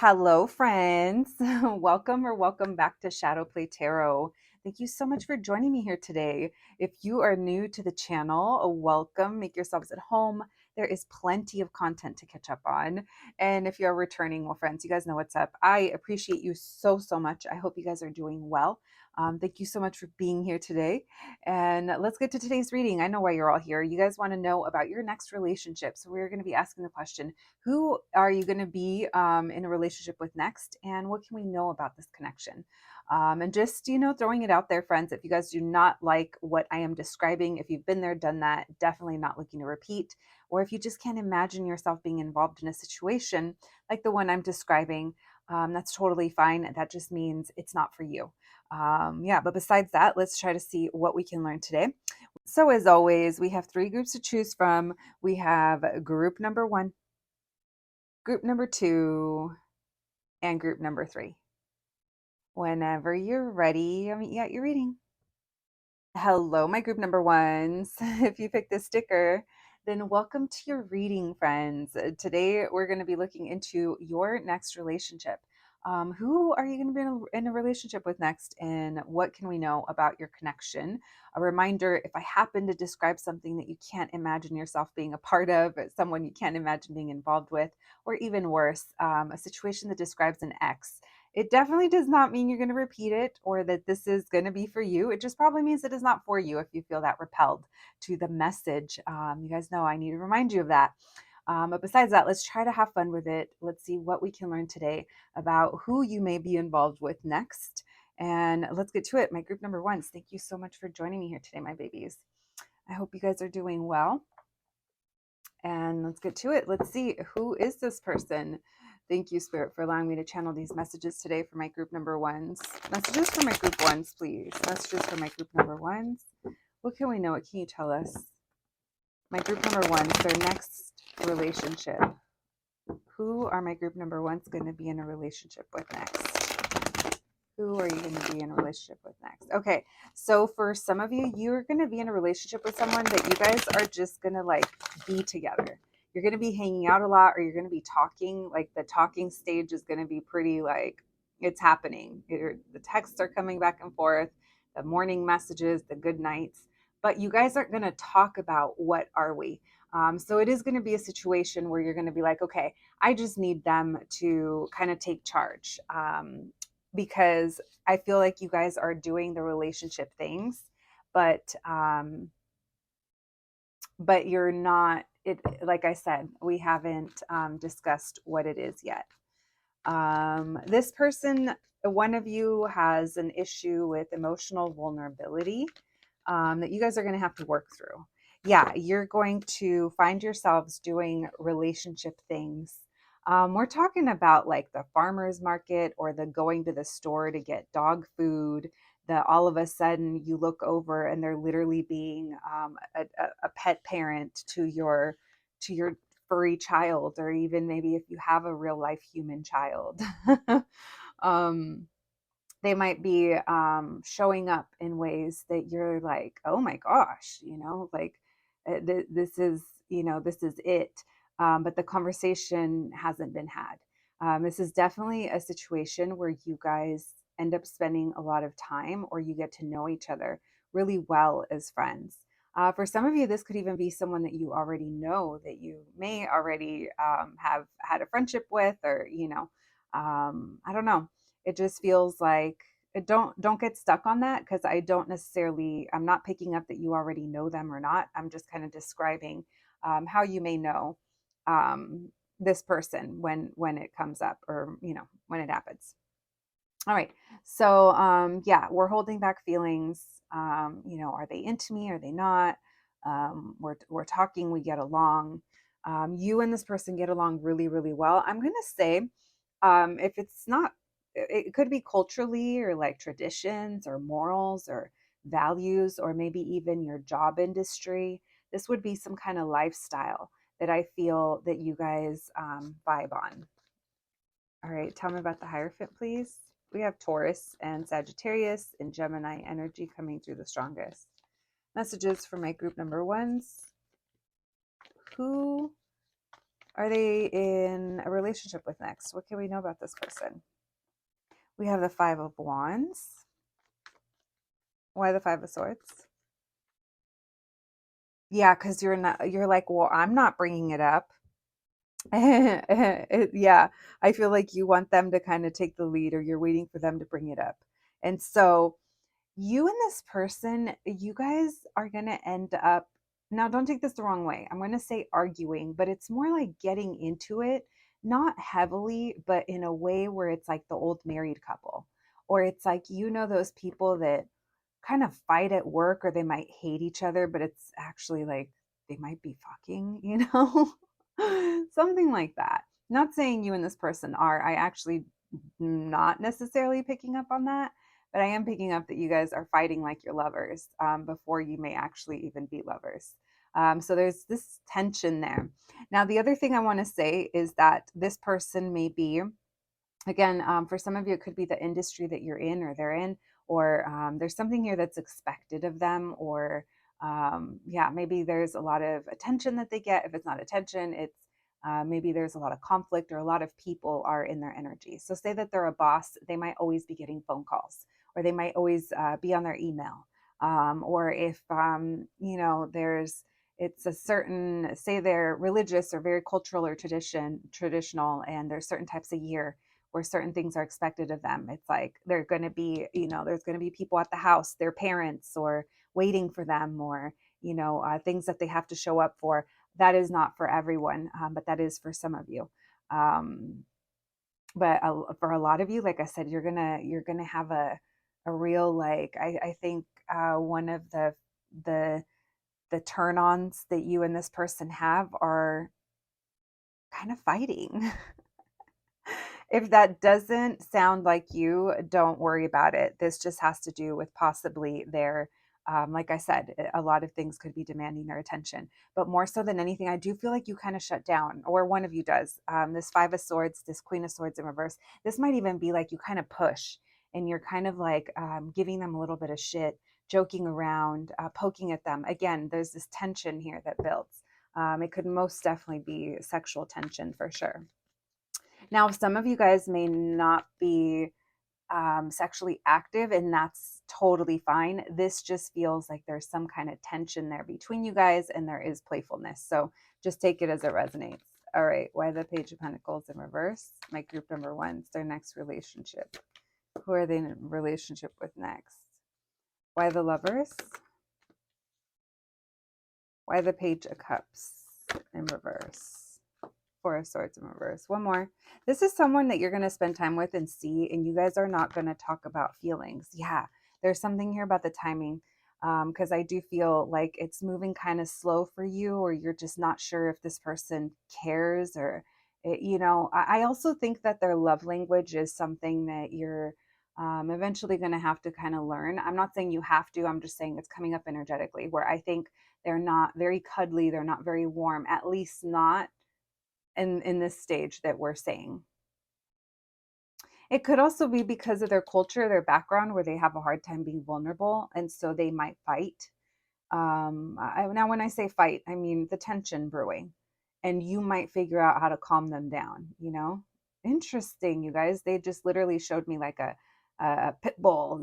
Hello, friends. Welcome back to Shadow Play Tarot. Thank you so much for joining me here today. If you are new to the channel, welcome. Make yourselves at home. There is plenty of content to catch up on. And if you're returning, well, friends, you guys know what's up. I appreciate you so much. I hope you guys are doing well. Thank you so much for being here today. And let's get to today's reading. I know why you're all here. You guys want to know about your next relationship. So we're going to be asking the question, who are you going to be in a relationship with next, and what can we know about this connection? And just, throwing it out there, friends, if you guys do not like what I am describing, if you've been there, done that, definitely not looking to repeat, or if you just can't imagine yourself being involved in a situation like the one I'm describing, that's totally fine. That just means it's not for you. Yeah, but besides that, let's try to see what we can learn today. So as always, we have three groups to choose from. We have group number one, group number two, and group number three. Whenever you're ready, I'll meet you at your reading. Hello, my group number ones. If you picked this sticker, then welcome to your reading, friends. Today, we're going to be looking into your next relationship. Who are you going to be in a relationship with next, and what can we know about your connection? A reminder, if I happen to describe something that you can't imagine yourself being a part of, someone you can't imagine being involved with, or even worse, a situation that describes an ex, it definitely does not mean you're going to repeat it or that this is going to be for you. It just probably means it is not for you if you feel that repelled to the message. You guys know I need to remind you of that. But besides that, let's try to have fun with it. Let's see what we can learn today about who you may be involved with next. And let's get to it. My group number ones, thank you so much for joining me here today, my babies. I hope you guys are doing well. And let's get to it. Let's see, who is this person? Thank you, Spirit, for allowing me to channel these messages today for my group number ones. Messages for my group ones, please. Messages for my group number ones. What can we know? What can you tell us? My group number ones, their next relationship. Who are my group number ones going to be in a relationship with next? Who are you going to be in a relationship with next? Okay, so for some of you, you're going to be in a relationship with someone that you guys are just going to like be together. You're going to be hanging out a lot, or you're going to be talking. Like the talking stage is going to be pretty like it's happening. The texts are coming back and forth, the morning messages, the good nights, but you guys aren't going to talk about what are we. So it is going to be a situation where you're going to be like, okay, I just need them to kind of take charge. Because I feel like you guys are doing the relationship things, but you're not. It, like I said, we haven't discussed what it is yet. This person, one of you has an issue with emotional vulnerability that you guys are going to have to work through. Yeah, you're going to find yourselves doing relationship things. We're talking about like the farmer's market or the going to the store to get dog food. That all of a sudden you look over and they're literally being a pet parent to your furry child, or even maybe if you have a real life human child. um, they might be showing up in ways that you're like, oh my gosh, like this is, this is it. But the conversation hasn't been had. This is definitely a situation where you guys end up spending a lot of time, or you get to know each other really well as friends. For some of you, this could even be someone that you already know, that you may already have had a friendship with, or, I don't know. It just feels like don't get stuck on that, because I'm not picking up that you already know them or not. I'm just kind of describing how you may know this person when it comes up, or when it happens. All right, so yeah, we're holding back feelings. Are they into me, are they not? We're talking, we get along. You and this person get along really well. I'm gonna say, if it's not, it could be culturally, or like traditions or morals or values, or maybe even your job industry. This would be some kind of lifestyle that I feel that you guys vibe on. All right, tell me about the Hierophant, please. We have Taurus and Sagittarius and Gemini energy coming through the strongest. Messages for my group number ones. Who are they in a relationship with next? What can we know about this person? We have the Five of Wands. Why the Five of Swords? Yeah, because you're like, well, I'm not bringing it up. Yeah, I feel like you want them to kind of take the lead, or you're waiting for them to bring it up. And so you and this person, you guys are going to end up, now don't take this the wrong way. I'm going to say arguing, but it's more like getting into it, not heavily, but in a way where it's like the old married couple, or it's like, those people that kind of fight at work, or they might hate each other, but it's actually like they might be fucking, something like that. Not saying you and this person are. I actually not necessarily picking up on that, but I am picking up that you guys are fighting like you're lovers, before you may actually even be lovers. So there's this tension there. Now, the other thing I want to say is that this person may be, again, for some of you, it could be the industry that you're in or they're in, or there's something here that's expected of them, or yeah, maybe there's a lot of attention that they get. If it's not attention, it's maybe there's a lot of conflict, or a lot of people are in their energy. So say that they're a boss, they might always be getting phone calls, or they might always be on their email. Or if there's, it's a certain, say they're religious or very cultural or traditional, and there's certain types of year where certain things are expected of them. It's like they're going to be, there's going to be people at the house, their parents, or waiting for them, or things that they have to show up for. That is not for everyone, but that is for some of you. But for a lot of you, like I said, you're gonna have a real, like, I think one of the the turn-ons that you and this person have are kind of fighting. If that doesn't sound like you, don't worry about it. This just has to do with possibly their, like I said, a lot of things could be demanding their attention. But more so than anything, I do feel like you kind of shut down, or one of you does. This Five of Swords, this Queen of Swords in reverse, this might even be like you kind of push, and you're kind of like giving them a little bit of shit, joking around, poking at them. Again, there's this tension here that builds. It could most definitely be sexual tension for sure. Now, some of you guys may not be sexually active, and that's totally fine. This just feels like there's some kind of tension there between you guys, and there is playfulness. So just take it as it resonates. All right. Why the Page of Pentacles in reverse? My group number one is their next relationship. Who are they in a relationship with next? Why the Lovers? Why the Page of Cups in reverse? Four of Swords in reverse. One more. This is someone that you're going to spend time with and see, and you guys are not going to talk about feelings. Yeah, there's something here about the timing, because I do feel like it's moving kind of slow for you, or you're just not sure if this person cares, or, I also think that their love language is something that you're eventually going to have to kind of learn. I'm not saying you have to, I'm just saying it's coming up energetically, where I think they're not very cuddly, they're not very warm, at least not in this stage that we're saying. It could also be because of their culture, their background, where they have a hard time being vulnerable, and so they might fight. Now, when I say fight, I mean the tension brewing, and you might figure out how to calm them down. Interesting, you guys. They just literally showed me like a pit bull,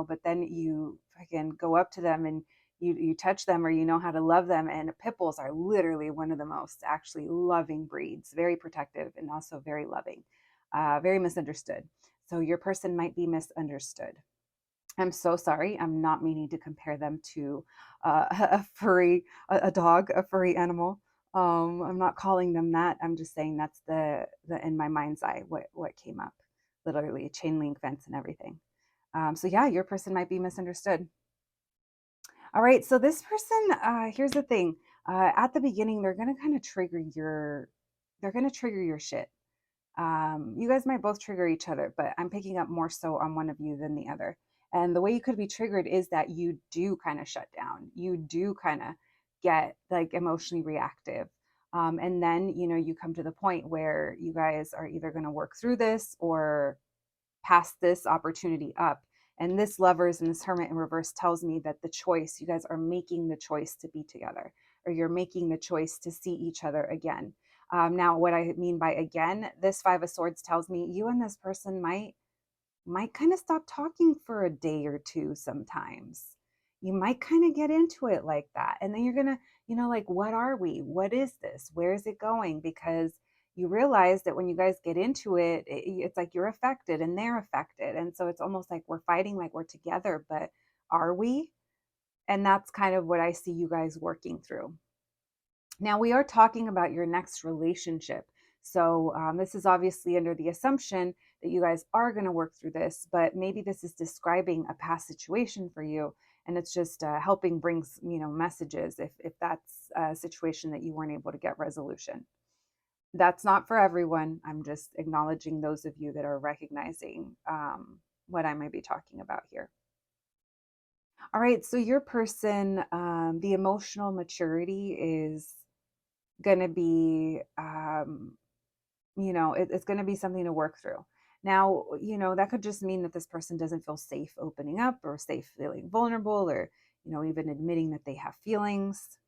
but then you fucking go up to them and you touch them, or how to love them. And pit bulls are literally one of the most actually loving breeds, very protective and also very loving, very misunderstood. So your person might be misunderstood. I'm so sorry. I'm not meaning to compare them to a furry, a dog, a furry animal. I'm not calling them that. I'm just saying that's the in my mind's eye what came up. Literally, chain link fence and everything. So yeah, your person might be misunderstood. All right. So this person, here's the thing. At the beginning, they're gonna kind of trigger your, they're gonna trigger your shit. You guys might both trigger each other, but I'm picking up more so on one of you than the other. And the way you could be triggered is that you do kind of shut down. You do kind of get like emotionally reactive. And then, you come to the point where you guys are either going to work through this or pass this opportunity up. And this Lovers and this Hermit in reverse tells me that the choice, you guys are making the choice to be together. or you're making the choice to see each other again. Now, what I mean by again, this Five of Swords tells me you and this person might kind of stop talking for a day or two sometimes. You might kind of get into it like that. And then you're going to, like, what are we? What is this? Where is it going? Because you realize that when you guys get into it, it's like you're affected and they're affected. And so it's almost like we're fighting like we're together, but are we? And that's kind of what I see you guys working through. Now, we are talking about your next relationship. So, this is obviously under the assumption that you guys are going to work through this, but maybe this is describing a past situation for you. And it's just helping bring, messages if that's a situation that you weren't able to get resolution. That's not for everyone. I'm just acknowledging those of you that are recognizing what I might be talking about here. All right. So, your person, the emotional maturity is going to be it's going to be something to work through. Now, that could just mean that this person doesn't feel safe opening up or safe feeling vulnerable, or even admitting that they have feelings.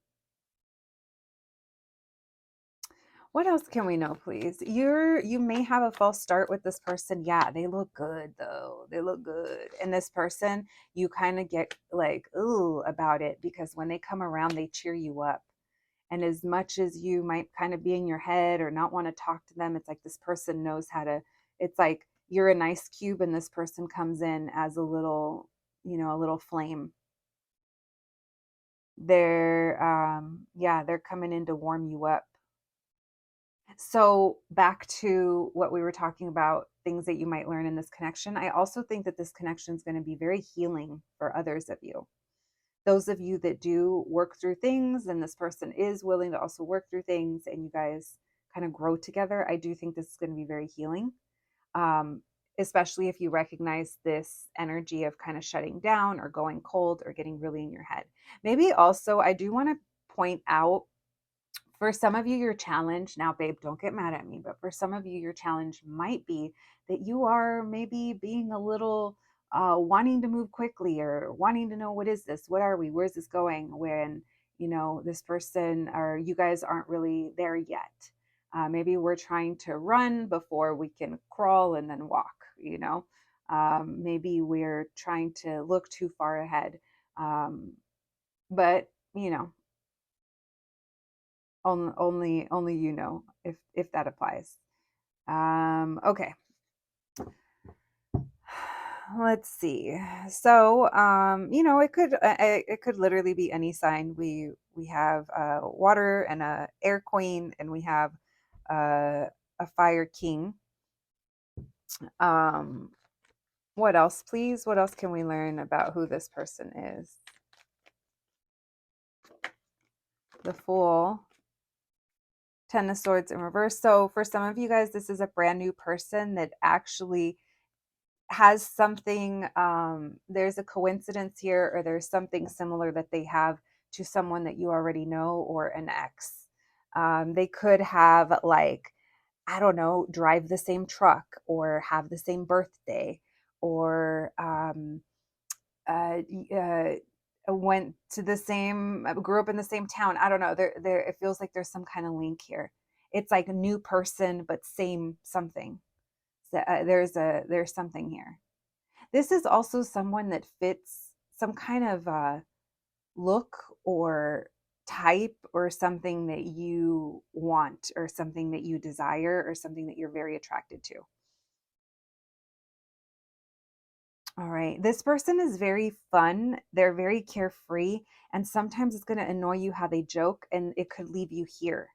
What else can we know, please? You may have a false start with this person. Yeah, they look good though. They look good. And this person, you kind of get like, ooh, about it, because when they come around, they cheer you up. And as much as you might kind of be in your head or not want to talk to them, it's like this person knows how to, it's like you're an ice cube and this person comes in as a little flame. They're coming in to warm you up. So back to what we were talking about, things that you might learn in this connection. I also think that this connection is going to be very healing for others of you. Those of you that do work through things and this person is willing to also work through things and you guys kind of grow together, I do think this is going to be very healing. Um, Especially if you recognize this energy of kind of shutting down or going cold or getting really in your head. Maybe also, I do want to point out, for some of you, your challenge now, babe, don't get mad at me, but for some of you, your challenge might be that you are maybe being a little wanting to move quickly or wanting to know, what is this? What are we? Where's this going? When, this person or you guys aren't really there yet. Maybe we're trying to run before we can crawl and then walk, maybe we're trying to look too far ahead. But, only if that applies. Okay, let's see. So it could literally be any sign. We have water and a air queen, and we have a fire king. What else, please? What else can we learn about who this person is? The Fool, Ten of Swords in reverse. So for some of you guys, this is a brand new person that actually has something, there's a coincidence here, or there's something similar that they have to someone that you already know, or an ex. They could have, like, I don't know, drive the same truck or have the same birthday, or uh, uh, went to the same, grew up in the same town. I don't know. There. It feels like there's some kind of link here. It's like a new person, but same something. So, there's something here. This is also someone that fits some kind of look or type, or something that you want, or something that you desire, or something that you're very attracted to. All right. This person is very fun. They're very carefree. And sometimes it's going to annoy you how they joke, and it could leave you here.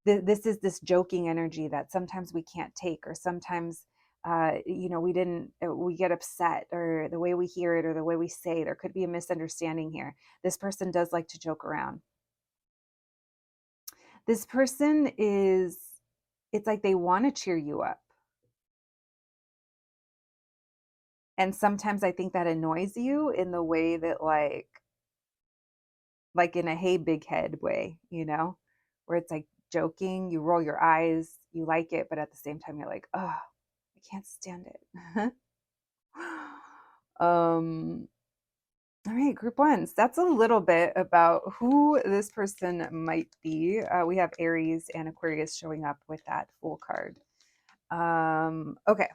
This is this joking energy that sometimes we can't take, or sometimes, we get upset, or the way we hear it, or the way we say, there could be a misunderstanding here. This person does like to joke around. This person it's like they want to cheer you up. And sometimes I think that annoys you in the way that, like in a hey big head way, where it's like joking, you roll your eyes, you like it, but at the same time you're like, oh, I can't stand it. um All right, group ones. That's a little bit about who this person might be. We have Aries and Aquarius showing up with that Fool card. Okay.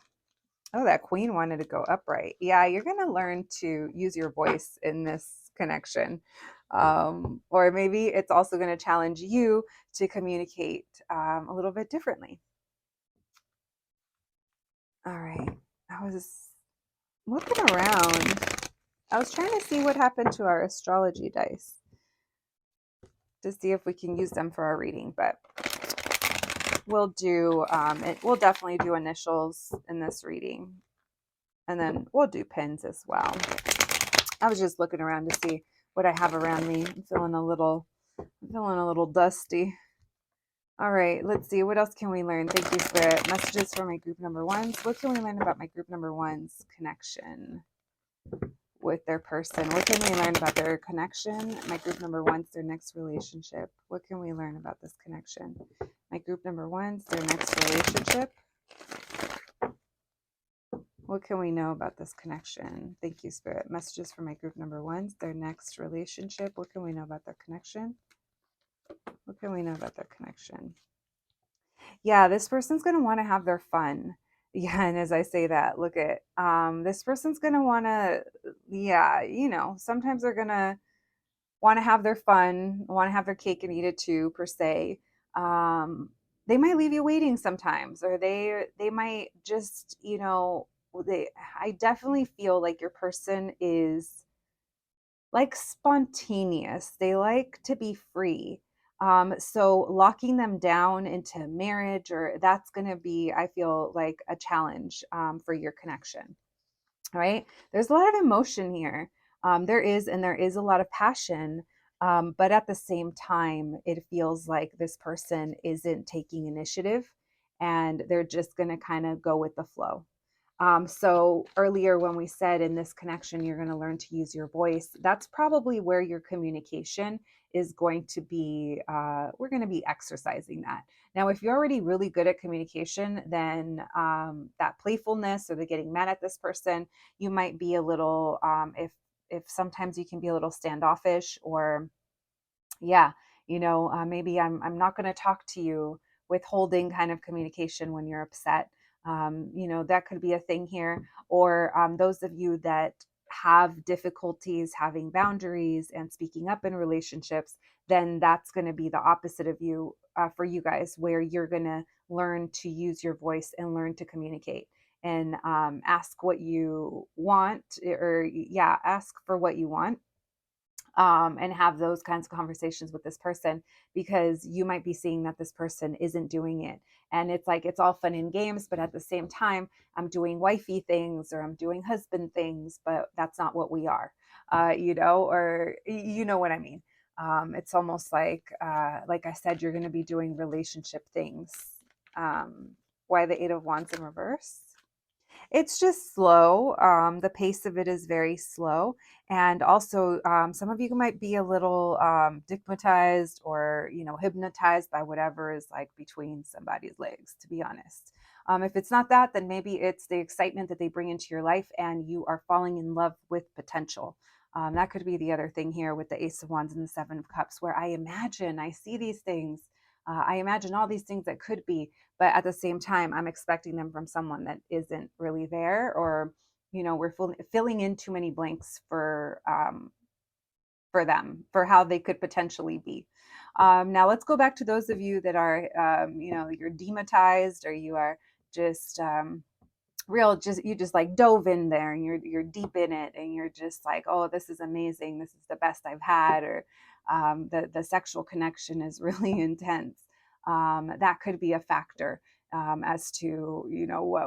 Oh, that Queen wanted to go upright. Yeah, you're going to learn to use your voice in this connection. Or maybe it's also going to challenge you to communicate a little bit differently. All right. I was looking around. I was trying to see what happened to our astrology dice to see if we can use them for our reading, but we'll do we'll definitely do initials in this reading, and then we'll do pins as well. I was just looking around to see what I have around me. I'm feeling a little dusty. All right, let's see. What else can we learn? Thank you, Spirit. Messages for my group number ones. What can we learn about my group number one's connection with their person? What can we learn about their connection? My group number one's their next relationship. What can we learn about this connection? My group number one's their next relationship. What can we know about this connection? Thank you, Spirit. Messages for my group number one's their next relationship. What can we know about their connection? What can we know about their connection? Yeah, this person's going to want to have their fun. Yeah, and as I say that, look at this person's going to want to, yeah, sometimes they're going to want to have their fun, want to have their cake and eat it too, per se. They might leave you waiting sometimes, or they might just, they. I definitely feel like your person is like spontaneous. They like to be free. So locking them down into marriage, or that's going to be, I feel like, a challenge for your connection. All right. There's a lot of emotion here. There is a lot of passion. But at the same time, it feels like this person isn't taking initiative and they're just going to kind of go with the flow. So earlier when we said in this connection, you're going to learn to use your voice, that's probably where your communication is going to be. We're going to be exercising that. Now, if you're already really good at communication, then that playfulness or the getting mad at this person, you might be a little, if sometimes you can be a little standoffish, or yeah, maybe I'm not going to talk to you, withholding kind of communication when you're upset. That could be a thing here. Or those of you that have difficulties having boundaries and speaking up in relationships, then that's going to be the opposite of you, for you guys, where you're going to learn to use your voice and learn to communicate and ask what you want, or yeah, ask for what you want, and have those kinds of conversations with this person, because you might be seeing that this person isn't doing it. And it's like, it's all fun and games, but at the same time, I'm doing wifey things or I'm doing husband things, but that's not what we are, or you know what I mean. It's almost like I said, you're going to be doing relationship things. Why the Eight of Wands in reverse? It's just slow. The pace of it is very slow. And also, some of you might be a little stigmatized or, hypnotized by whatever is like between somebody's legs, to be honest. If it's not that, then maybe it's the excitement that they bring into your life and you are falling in love with potential. That could be the other thing here with the Ace of Wands and the Seven of Cups, where I see these things. I imagine all these things that could be, but at the same time, I'm expecting them from someone that isn't really there, or we're filling in too many blanks for them, for how they could potentially be. Now let's go back to those of you that are you're dematized, or you are just you just like dove in there and you're deep in it and you're just like, oh, this is amazing, this is the best I've had, or the sexual connection is really intense. That could be a factor as to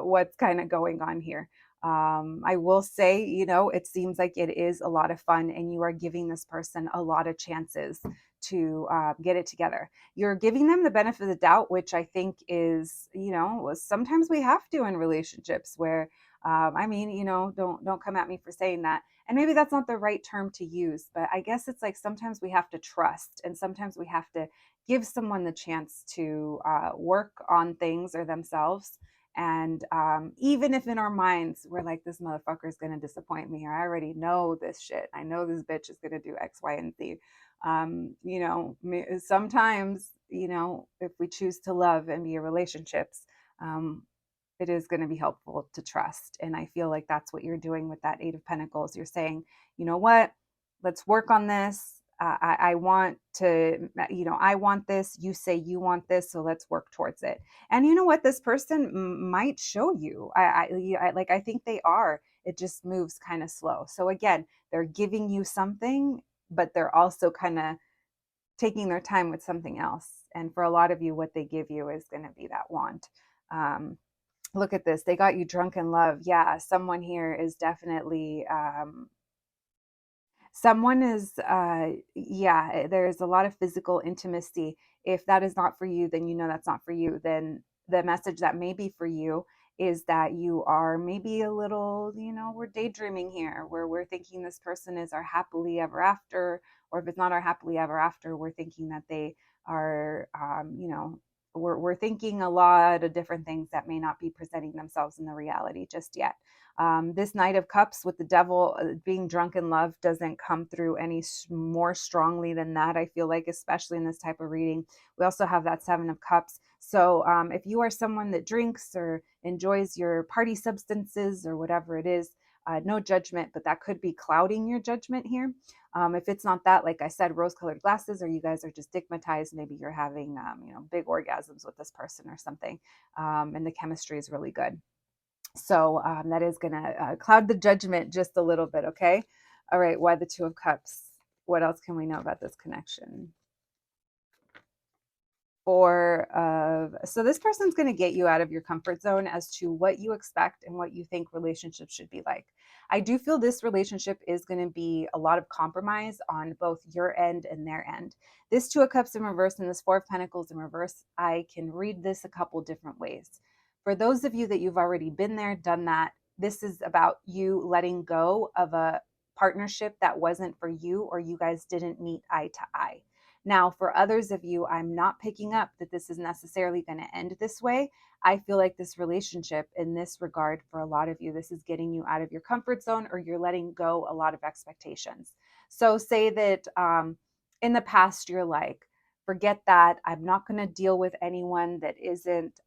what's kind of going on here. I will say, it seems like it is a lot of fun and you are giving this person a lot of chances to get it together. You're giving them the benefit of the doubt, which I think is, sometimes we have to in relationships where, don't come at me for saying that. And maybe that's not the right term to use, but I guess it's like sometimes we have to trust, and sometimes we have to give someone the chance to work on things or themselves. And even if in our minds we're like, this motherfucker is going to disappoint me, or I already know this shit, I know this bitch is going to do X, Y, and Z. You know, sometimes, you know, if we choose to love and be in relationships, um, it is going to be helpful to trust. And I feel like that's what you're doing with that Eight of Pentacles. You're saying, you know what, let's work on this. I want to, you know, I want this. You say you want this. So let's work towards it. And you know what? This person might show you. I think they are. It just moves kind of slow. So again, they're giving you something, but they're also kind of taking their time with something else. And for a lot of you, what they give you is going to be that want. Look at this. They got you drunk in love. Yeah, someone here is definitely someone is yeah, there's a lot of physical intimacy. If that is not for you, then you know that's not for you. Then the message that may be for you is that you are maybe a little, you know, we're daydreaming here, where we're thinking this person is our happily ever after, or if it's not our happily ever after, we're thinking that they are you know, we're thinking a lot of different things that may not be presenting themselves in the reality just yet. This Knight of Cups with the Devil, being drunk in love, doesn't come through any more strongly than that, I feel like, especially in this type of reading. We also have that Seven of Cups. So if you are someone that drinks or enjoys your party substances or whatever it is, no judgment, but that could be clouding your judgment here. If it's not that, like I said, rose-colored glasses, or you guys are just stigmatized, maybe you're having, you know, big orgasms with this person or something, and the chemistry is really good. So that is going to cloud the judgment just a little bit. Okay. All right. Why the Two of Cups? What else can we know about this connection? So this person's going to get you out of your comfort zone as to what you expect and what you think relationships should be like. I do feel this relationship is going to be a lot of compromise on both your end and their end. This Two of Cups in reverse and this Four of Pentacles in reverse, I can read this a couple different ways. For those of you that you've already been there, done that, this is about you letting go of a partnership that wasn't for you, or you guys didn't meet eye to eye. Now, for others of you, I'm not picking up that this is necessarily going to end this way. I feel like this relationship, in this regard, for a lot of you, this is getting you out of your comfort zone, or you're letting go a lot of expectations. So say that in the past, you're like, forget that. I'm not going to deal with anyone that isn't,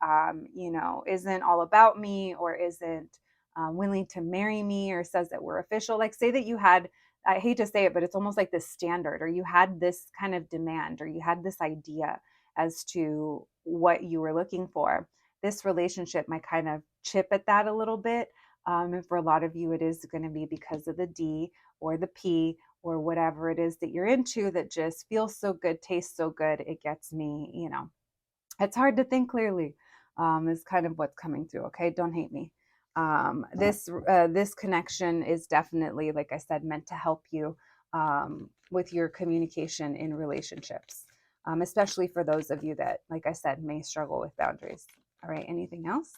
you know, isn't all about me, or isn't willing to marry me, or says that we're official. Like, say that you had, I hate to say it, but it's almost like this standard, or you had this kind of demand, or you had this idea as to what you were looking for. This relationship might kind of chip at that a little bit. And for a lot of you, it is going to be because of the D or the P, or whatever it is that you're into that just feels so good, tastes so good. It gets me, you know, it's hard to think clearly, is kind of what's coming through. Okay. Don't hate me. This connection is definitely, like I said, meant to help you with your communication in relationships, especially for those of you that, like I said, may struggle with boundaries. All right. Anything else?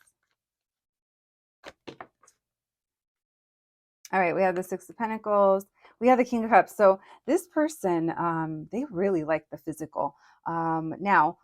All right. We have the Six of Pentacles. We have the King of Cups. So this person, they really like the physical. Now,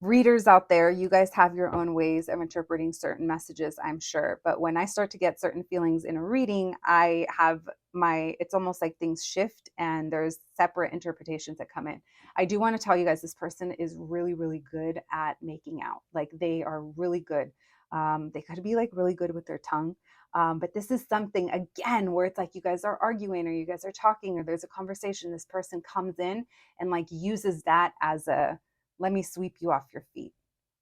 readers out there, you guys have your own ways of interpreting certain messages, I'm sure. But when I start to get certain feelings in a reading, I have it's almost like things shift and there's separate interpretations that come in. I do want to tell you guys, this person is really, really good at making out. Like, they are really good. They could be like really good with their tongue. But this is something, again, where it's like you guys are arguing, or you guys are talking, or there's a conversation. This person comes in and like uses that as a, let me sweep you off your feet.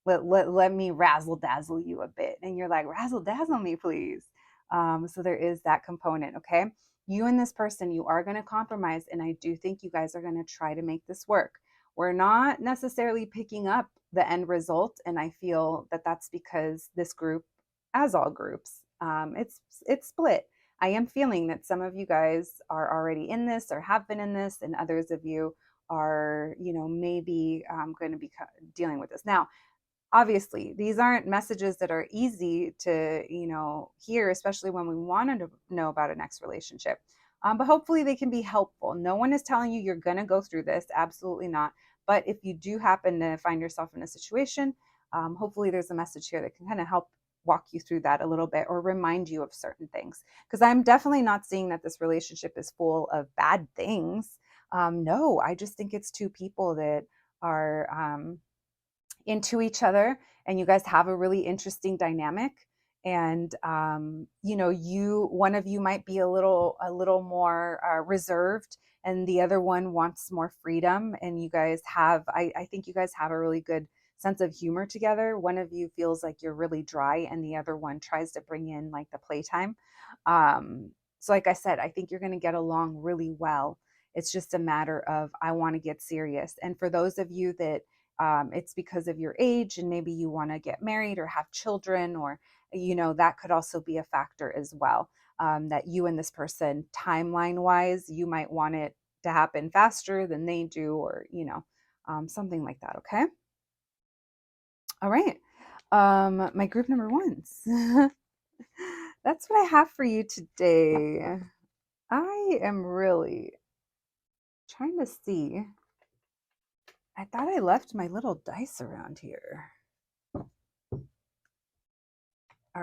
Let me razzle dazzle you a bit. And you're like, razzle dazzle me, please. So there is that component. Okay. You and this person, you are going to compromise. And I do think you guys are going to try to make this work. We're not necessarily picking up the end result. And I feel that that's because this group, as all groups, it's split. I am feeling that some of you guys are already in this, or have been in this, and others of you are, you know, maybe going to be dealing with this. Now, obviously, these aren't messages that are easy to, you know, hear, especially when we wanted to know about a next relationship. But hopefully they can be helpful. No one is telling you you're going to go through this. Absolutely not. But if you do happen to find yourself in a situation, hopefully there's a message here that can kind of help walk you through that a little bit or remind you of certain things. Because I'm definitely not seeing that this relationship is full of bad things. No, I just think it's two people that are into each other, and you guys have a really interesting dynamic. And you know, one of you might be a little more reserved, and the other one wants more freedom. And you guys have, I think you guys have a really good sense of humor together. One of you feels like you're really dry, and the other one tries to bring in like the playtime. So like I said, I think you're going to get along really well. It's just a matter of, I want to get serious. And for those of you that it's because of your age and maybe you want to get married or have children, or you know, that could also be a factor as well. That you and this person, timeline wise, you might want it to happen faster than they do, or you know, something like that. Okay. All right. My group number ones. That's what I have for you today. I am really trying to see. I thought I left my little dice around here. All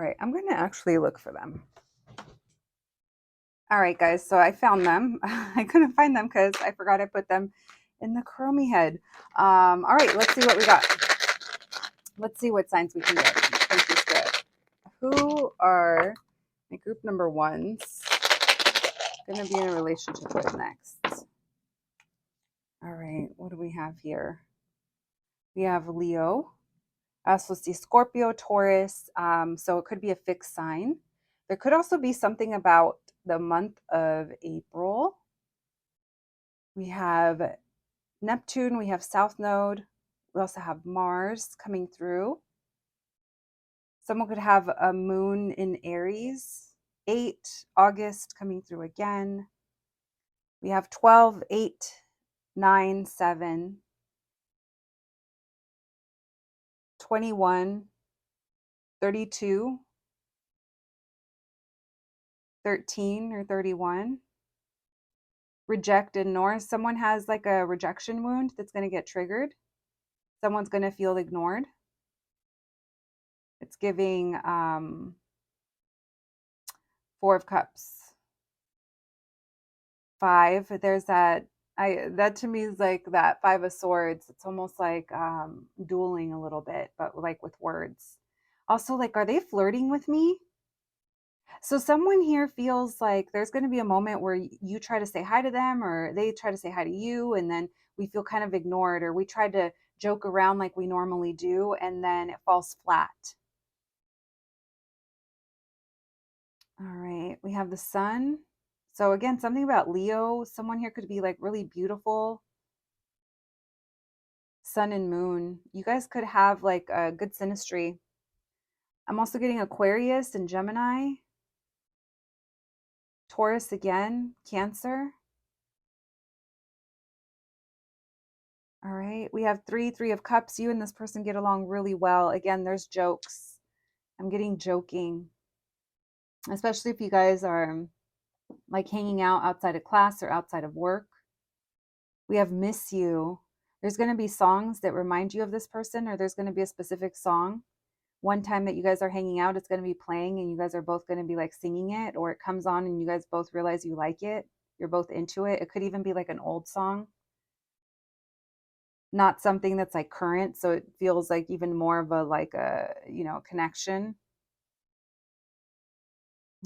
right, I'm going to actually look for them. All right, guys, so I found them. I couldn't find them because I forgot I put them in the Chromie head. All right, let's see what we got. Let's see what signs we can get. Thank you, Spirit. Who are my group number ones going to be in a relationship with next? All right, what do we have here? We have Leo. So let's see, Scorpio, Taurus. So it could be a fixed sign. There could also be something about the month of April. We have Neptune, we have South Node. We also have Mars coming through. Someone could have a moon in Aries. 8, August coming through again. We have 12, 8, 9, 7, 21, 32, 13 or 31. Reject and ignore. Someone has like a rejection wound that's going to get triggered. Someone's going to feel ignored. It's giving 4 of Cups. 5, there's that, that to me is like that 5 of Swords. It's almost like dueling a little bit, but like with words. Also, like, are they flirting with me? So someone here feels like there's going to be a moment where you try to say hi to them, or they try to say hi to you, and then we feel kind of ignored, or we try to joke around like we normally do, and then it falls flat. All right, we have the Sun. So again, something about Leo. Someone here could be like really beautiful. Sun and Moon. You guys could have like a good synastry. I'm also getting Aquarius and Gemini. Taurus again, Cancer. All right, we have 3 of Cups. You and this person get along really well. Again, there's jokes. I'm getting joking, especially if you guys are like hanging out outside of class or outside of work. We have Miss You. There's going to be songs that remind you of this person, or there's going to be a specific song. One time that you guys are hanging out, it's going to be playing and you guys are both going to be like singing it, or it comes on and you guys both realize you like it. You're both into it. It could even be like an old song, not something that's like current. So it feels like even more of a, like a, you know, connection.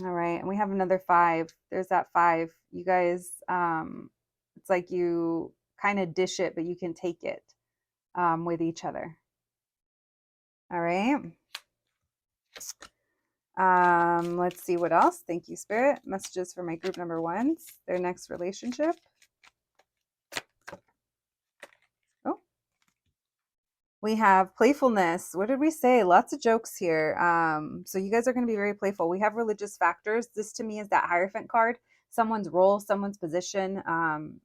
All right. And we have another 5. There's that 5. You guys, it's like you kind of dish it, but you can take it with each other. All right. Let's see what else. Thank you, Spirit. Messages for my group number ones, their next relationship. Oh, we have playfulness. What did we say? Lots of jokes here. So you guys are going to be very playful. We have religious factors. This to me is that Hierophant card. Someone's role, someone's position,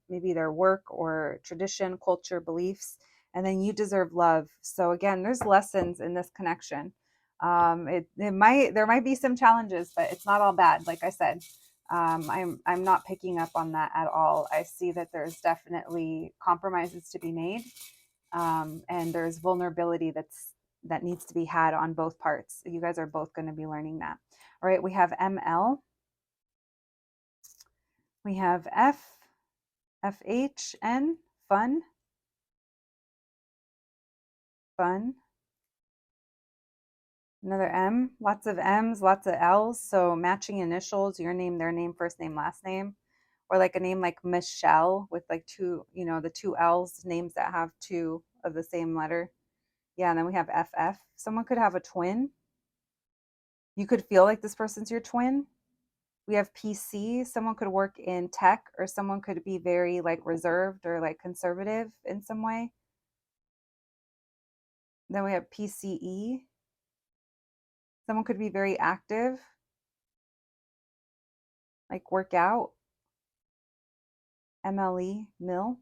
maybe their work or tradition, culture, beliefs, and then you deserve love. So again, there's lessons in this connection. There might be some challenges, but it's not all bad. Like I said, I'm not picking up on that at all. I see that there's definitely compromises to be made, and there's vulnerability that's that needs to be had on both parts. You guys are both going to be learning that. All right, we have ML, we have FHN, fun, fun. Another M, lots of M's, lots of L's. So matching initials, your name, their name, first name, last name. Or like a name like Michelle with like two, the two L's, names that have two of the same letter. Yeah, and then we have FF. Someone could have a twin. You could feel like this person's your twin. We have PC. Someone could work in tech, or someone could be very like reserved or like conservative in some way. Then we have PCE. Someone could be very active, like work out. MLE, mill.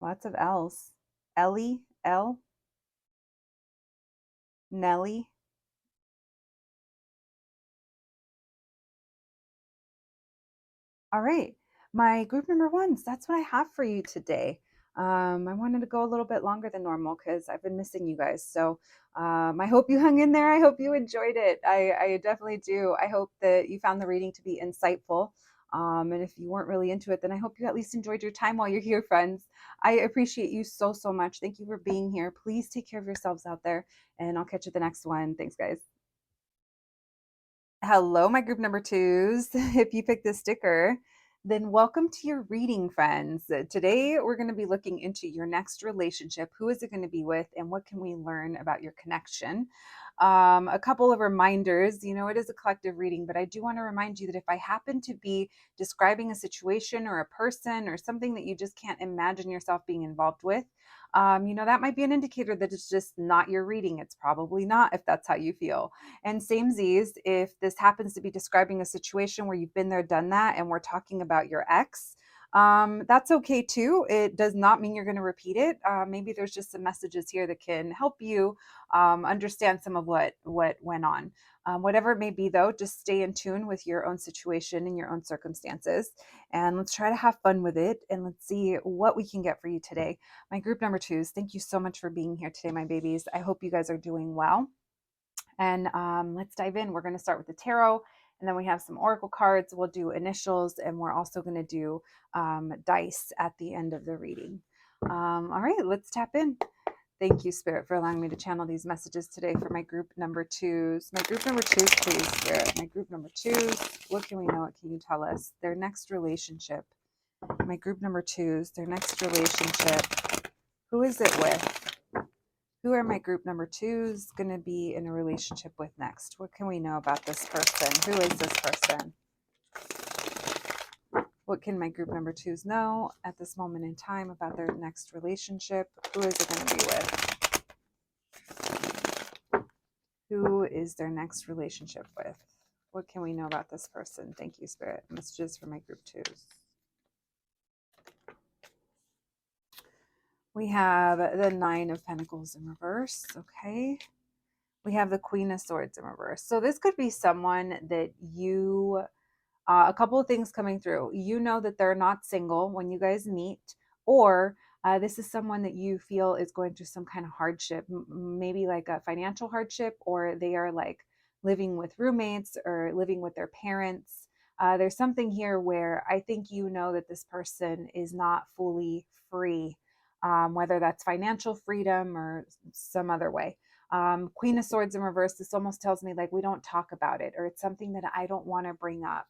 Lots of L's. Ellie, L. Nelly. All right, my group number ones, that's what I have for you today. I wanted to go a little bit longer than normal because I've been missing you guys. So I hope you hung in there. I hope you enjoyed it. I definitely do. I hope that you found the reading to be insightful. And if you weren't really into it, then I hope you at least enjoyed your time while you're here, friends. I appreciate you so, so much. Thank you for being here. Please take care of yourselves out there, and I'll catch you at the next one. Thanks, guys. Hello, my group number twos. If you picked this sticker, then welcome to your reading, friends. Today, we're going to be looking into your next relationship. Who is it going to be with, and what can we learn about your connection? A couple of reminders. It is a collective reading, but I do want to remind you that if I happen to be describing a situation or a person or something that you just can't imagine yourself being involved with, that might be an indicator that it's just not your reading. It's probably not, if that's how you feel. And samesies, if this happens to be describing a situation where you've been there, done that, and we're talking about your ex, that's okay too. It does not mean you're going to repeat it. Maybe there's just some messages here that can help you understand some of what went on. Whatever it may be, though, just stay in tune with your own situation and your own circumstances. And let's try to have fun with it. And let's see what we can get for you today. My group number twos, thank you so much for being here today, my babies. I hope you guys are doing well. And let's dive in. We're going to start with the tarot, and then we have some oracle cards. We'll do initials, and we're also going to do dice at the end of the reading. All right, let's tap in. Thank you, Spirit, for allowing me to channel these messages today for my group number twos. My group number twos, please, Spirit. My group number twos, what can we know? What can you tell us? Their next relationship. My group number twos, their next relationship. Who is it with? Who are my group number twos going to be in a relationship with next? What can we know about this person? Who is this person? What can my group number twos know at this moment in time about their next relationship? Who is it going to be with? Who is their next relationship with? What can we know about this person? Thank you, Spirit. Messages for my group twos. We have the Nine of Pentacles in reverse. Okay. We have the Queen of Swords in reverse. So this could be someone that you, a couple of things coming through. You know that they're not single when you guys meet, or this is someone that you feel is going through some kind of hardship, maybe like a financial hardship, or they are like living with roommates or living with their parents. There's something here where I think you know that this person is not fully free, whether that's financial freedom or some other way. Queen of Swords in reverse, this almost tells me like we don't talk about it, or it's something that I don't want to bring up.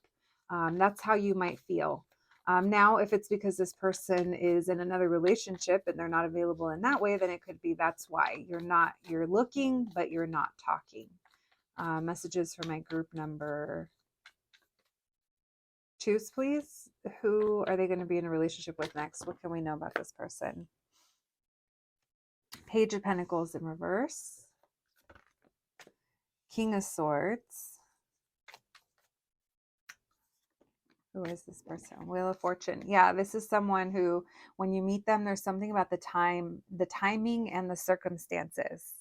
That's how you might feel. Now, if it's because this person is in another relationship and they're not available in that way, then it could be that's why you're looking, but you're not talking. Messages for my group number twos, please. Who are they going to be in a relationship with next? What can we know about this person? Page of Pentacles in reverse. King of Swords. Who is this person? Wheel of Fortune. Yeah, this is someone who, when you meet them, there's something about the timing and the circumstances.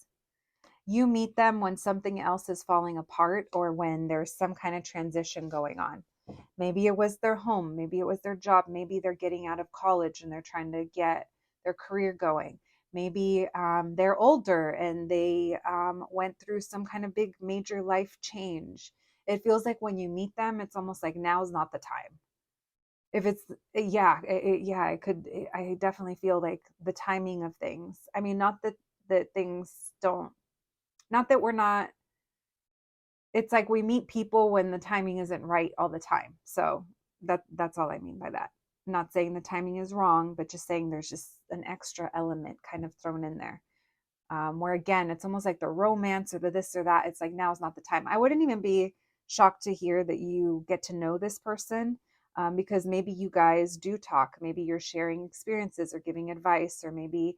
You meet them when something else is falling apart, or when there's some kind of transition going on. Maybe it was their home, maybe it was their job, maybe they're getting out of college and they're their career going. Maybe they're older and they went through some kind of big major life change. It feels like when you meet them, it's almost like now's not the time. If it's, yeah, yeah, it could, I definitely feel like the timing of things. I mean, not that things don't, not that we're not, it's like we meet people when the timing isn't right all the time. So that's all I mean by that. I'm not saying the timing is wrong, but just saying there's just an extra element kind of thrown in there. Where again, it's almost like the romance or the this or that. It's like now is not the time. I wouldn't even be shocked to hear that you get to know this person, because maybe you guys do talk. Maybe you're sharing experiences or giving advice, or maybe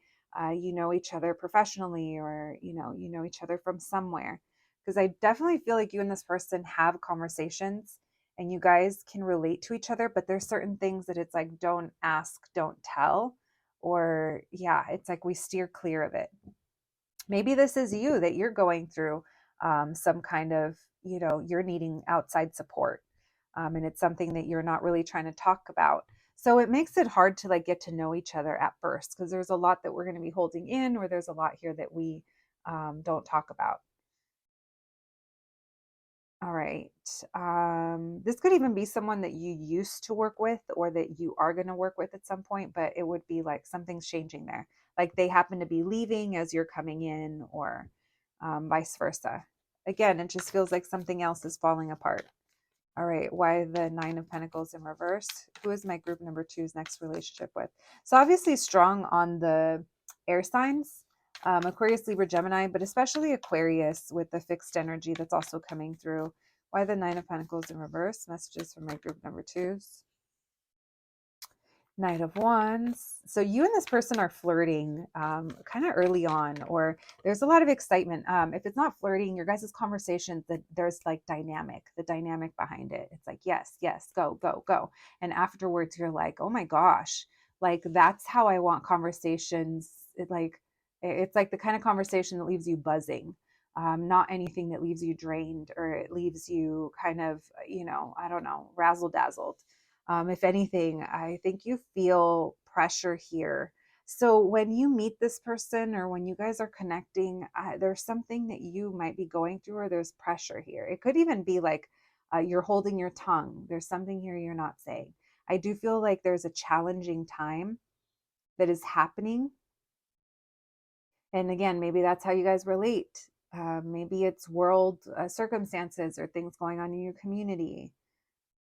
you know each other professionally, or you know each other from somewhere. Because I definitely feel like you and this person have conversations and you guys can relate to each other, but there's certain things that it's like don't ask, don't tell, or yeah, it's like we steer clear of it. Maybe this is you, that you're going through some kind of, you're needing outside support, and it's something that you're not really trying to talk about. So it makes it hard to like get to know each other at first, because there's a lot that we're going to be holding in, or there's a lot here that we don't talk about. All right. This could even be someone that you used to work with or that you are going to work with at some point, but it would be like something's changing there. Like they happen to be leaving as you're coming in, or vice versa. Again, it just feels like something else is falling apart. All right. Why the Nine of Pentacles in reverse? Who is my group number two's next relationship with? So obviously strong on the air signs, Aquarius, Libra, Gemini, but especially Aquarius with the fixed energy that's also coming through. Why the Nine of Pentacles in reverse? Messages from my group number twos. Knight of Wands. So you and this person are flirting kind of early on, or there's a lot of excitement. If it's not flirting, your guys' conversations, that there's like the dynamic behind it. It's like, yes, yes, go, go, go. And afterwards you're like, oh my gosh, like that's how I want conversations. It's like the kind of conversation that leaves you buzzing. Not anything that leaves you drained, or it leaves you kind of, I don't know, razzle dazzled. If anything, I think you feel pressure here. So when you meet this person, or when you guys are connecting, there's something that you might be going through, or there's pressure here. It could even be like you're holding your tongue. There's something here you're not saying. I do feel like there's a challenging time that is happening. And again, maybe that's how you guys relate. Maybe it's world circumstances or things going on in your community.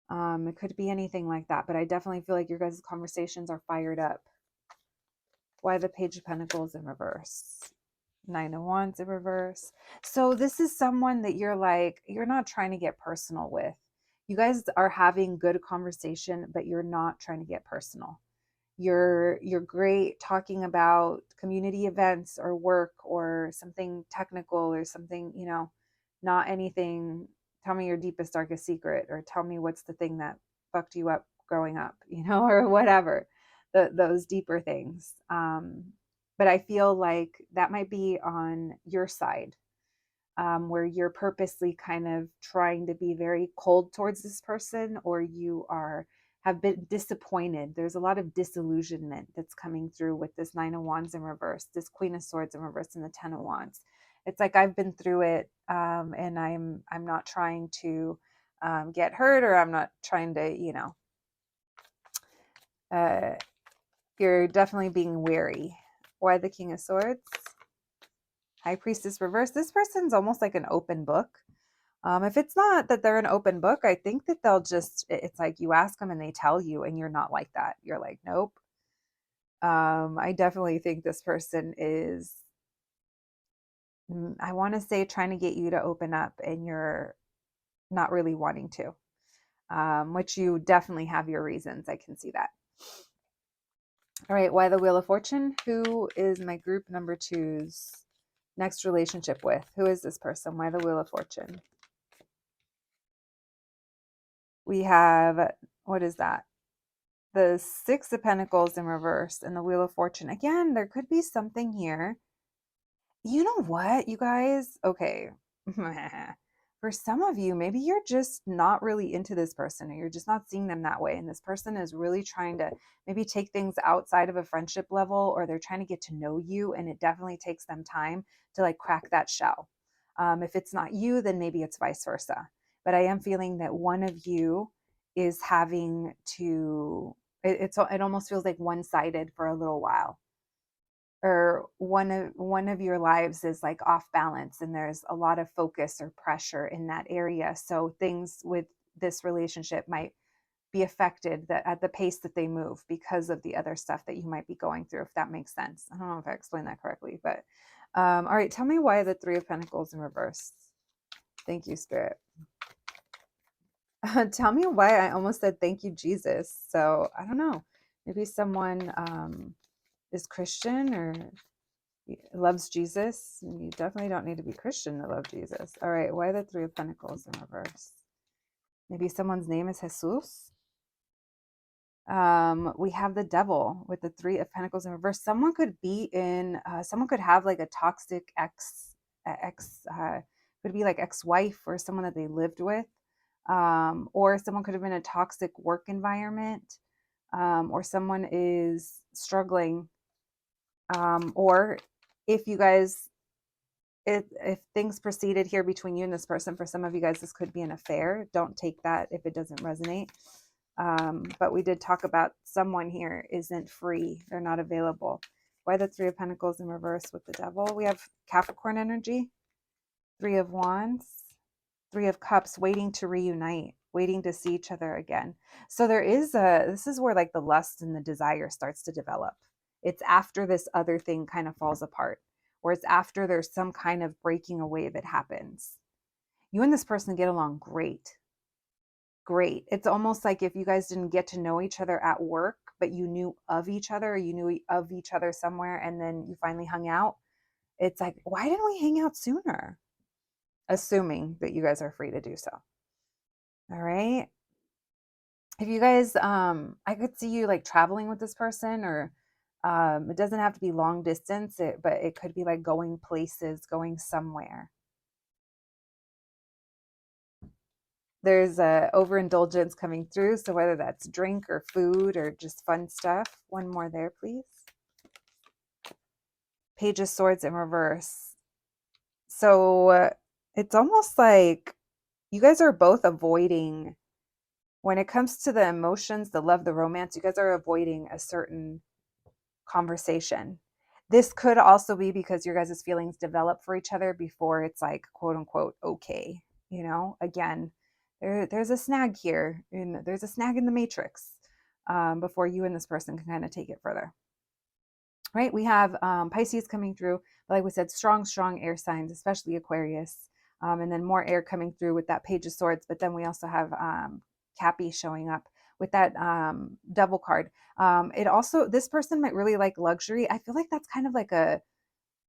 It could be anything like that, but I definitely feel like your guys' conversations are fired up. Why the Page of Pentacles in reverse? Nine of Wands in reverse. So this is someone that you're not trying to get personal with. You guys are having good conversation, but you're not trying to get personal. You're great talking about community events or work or something technical or something, not anything. Tell me your deepest, darkest secret, or tell me what's the thing that fucked you up growing up, or whatever, those deeper things. But I feel like that might be on your side, where you're purposely kind of trying to be very cold towards this person, or you have been disappointed. There's a lot of disillusionment that's coming through with this Nine of Wands in reverse, this Queen of Swords in reverse, and the Ten of Wands. It's like I've been through it, and I'm not trying to get hurt, or I'm not trying to, you're definitely being wary. Why the King of Swords? High Priestess reverse. This person's almost like an open book. If it's not that they're an open book, I think that it's like you ask them and they tell you, and you're not like that. You're like, nope. I definitely think this person is, I want to say, trying to get you to open up, and you're not really wanting to, which you definitely have your reasons. I can see that. All right. Why the Wheel of Fortune? Who is my group number two's next relationship with? Who is this person? Why the Wheel of Fortune? We have, what is that? The Six of Pentacles in reverse and the Wheel of Fortune. Again, there could be something here. You know what, you guys? Okay. for some of you, maybe you're just not really into this person, or you're just not seeing them that way. And this person is really trying to maybe take things outside of a friendship level, or they're trying to get to know you. And it definitely takes them time to like crack that shell. If it's not you, then maybe it's vice versa. But I am feeling that one of you is having to, it almost feels like one-sided for a little while, or one of your lives is like off balance, and there's a lot of focus or pressure in that area, so things with this relationship might be affected that at the pace that they move because of the other stuff that you might be going through, if that makes sense. I don't know if I explained that correctly, but all right, tell me why the Three of Pentacles in reverse. Thank you, Spirit. Tell me why I almost said thank you, Jesus. So I don't know, maybe someone is Christian or loves Jesus. You definitely don't need to be Christian to love Jesus. All right, why the Three of Pentacles in reverse? Maybe someone's name is Jesus. We have the Devil with the Three of Pentacles in reverse. Someone could be in, someone could have like a toxic could be like ex-wife or someone that they lived with. Or someone could have been in a toxic work environment, or someone is struggling, or if you guys, if things proceeded here between you and this person, for some of you guys, this could be an affair. Don't take that if it doesn't resonate. But we did talk about someone here isn't free. They're not available. Why the Three of Pentacles in reverse with the Devil? We have Capricorn energy, Three of Wands, Three of Cups, waiting to reunite, waiting to see each other again. So there is this is where like the lust and the desire starts to develop. It's after this other thing kind of falls apart, or it's after there's some kind of breaking away that happens. You and this person get along great. Great. It's almost like if you guys didn't get to know each other at work, but you knew of each other, or you knew of each other somewhere, and then you finally hung out. It's like, why didn't we hang out sooner? Assuming that you guys are free to do so. All right. If you guys, I could see you like traveling with this person, or it doesn't have to be long distance, but it could be like going places, going somewhere. There's a overindulgence coming through. So whether that's drink or food or just fun stuff. One more there, please. Page of Swords in reverse. So it's almost like you guys are both avoiding, when it comes to the emotions, the love, the romance, you guys are avoiding a certain conversation. This could also be because your guys' feelings develop for each other before it's like, quote unquote, okay. You know, again, there's a snag here, and there's a snag in the matrix, before you and this person can kind of take it further. Right? We have Pisces coming through. Like we said, strong air signs, especially Aquarius. And then more air coming through with that Page of Swords. But then we also have Cappy showing up with that Devil card. It also, this person might really like luxury. I feel like that's kind of like a,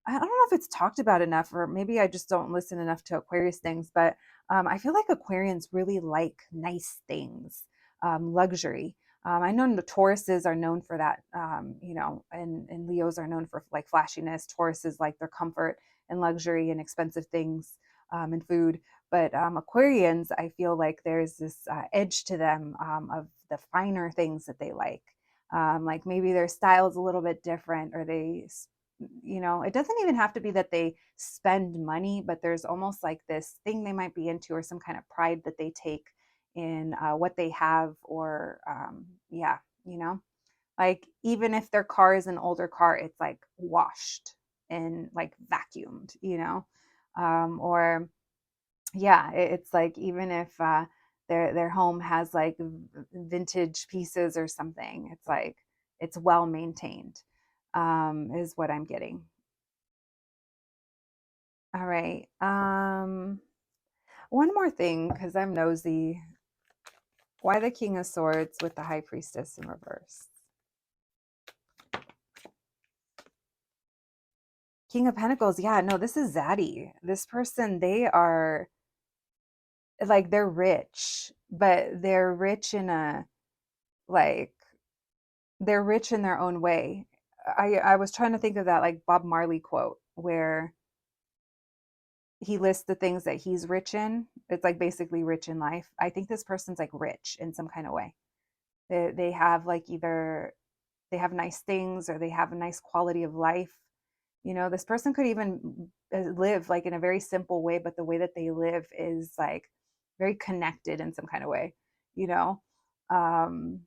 I don't know if it's talked about enough, or maybe I just don't listen enough to Aquarius things, but I feel like Aquarians really like nice things, luxury. I know the Tauruses are known for that, you know, and Leos are known for like flashiness. Tauruses like their comfort and luxury and expensive things, and food. But Aquarians, I feel like there's this edge to them, of the finer things that they like maybe their style is a little bit different, or they, you know, it doesn't even have to be that they spend money, but there's almost like this thing they might be into, or some kind of pride that they take in what they have, or yeah, you know, like even if their car is an older car, it's like washed and like vacuumed, you know, or yeah, it's like even if their home has like vintage pieces or something, it's like it's well maintained, is what I'm getting. All right. One more thing, because I'm nosy. Why the King of Swords with the High Priestess in reverse? King of Pentacles. Yeah, no, this is Zaddy. This person, they are like, they're rich, but they're rich in a, like, they're rich in their own way. I was trying to think of that like Bob Marley quote where he lists the things that he's rich in. It's like basically rich in life. I think this person's like rich in some kind of way. They have like either they have nice things or they have a nice quality of life. You know, this person could even live like in a very simple way, but the way that they live is like very connected in some kind of way, you know. Um,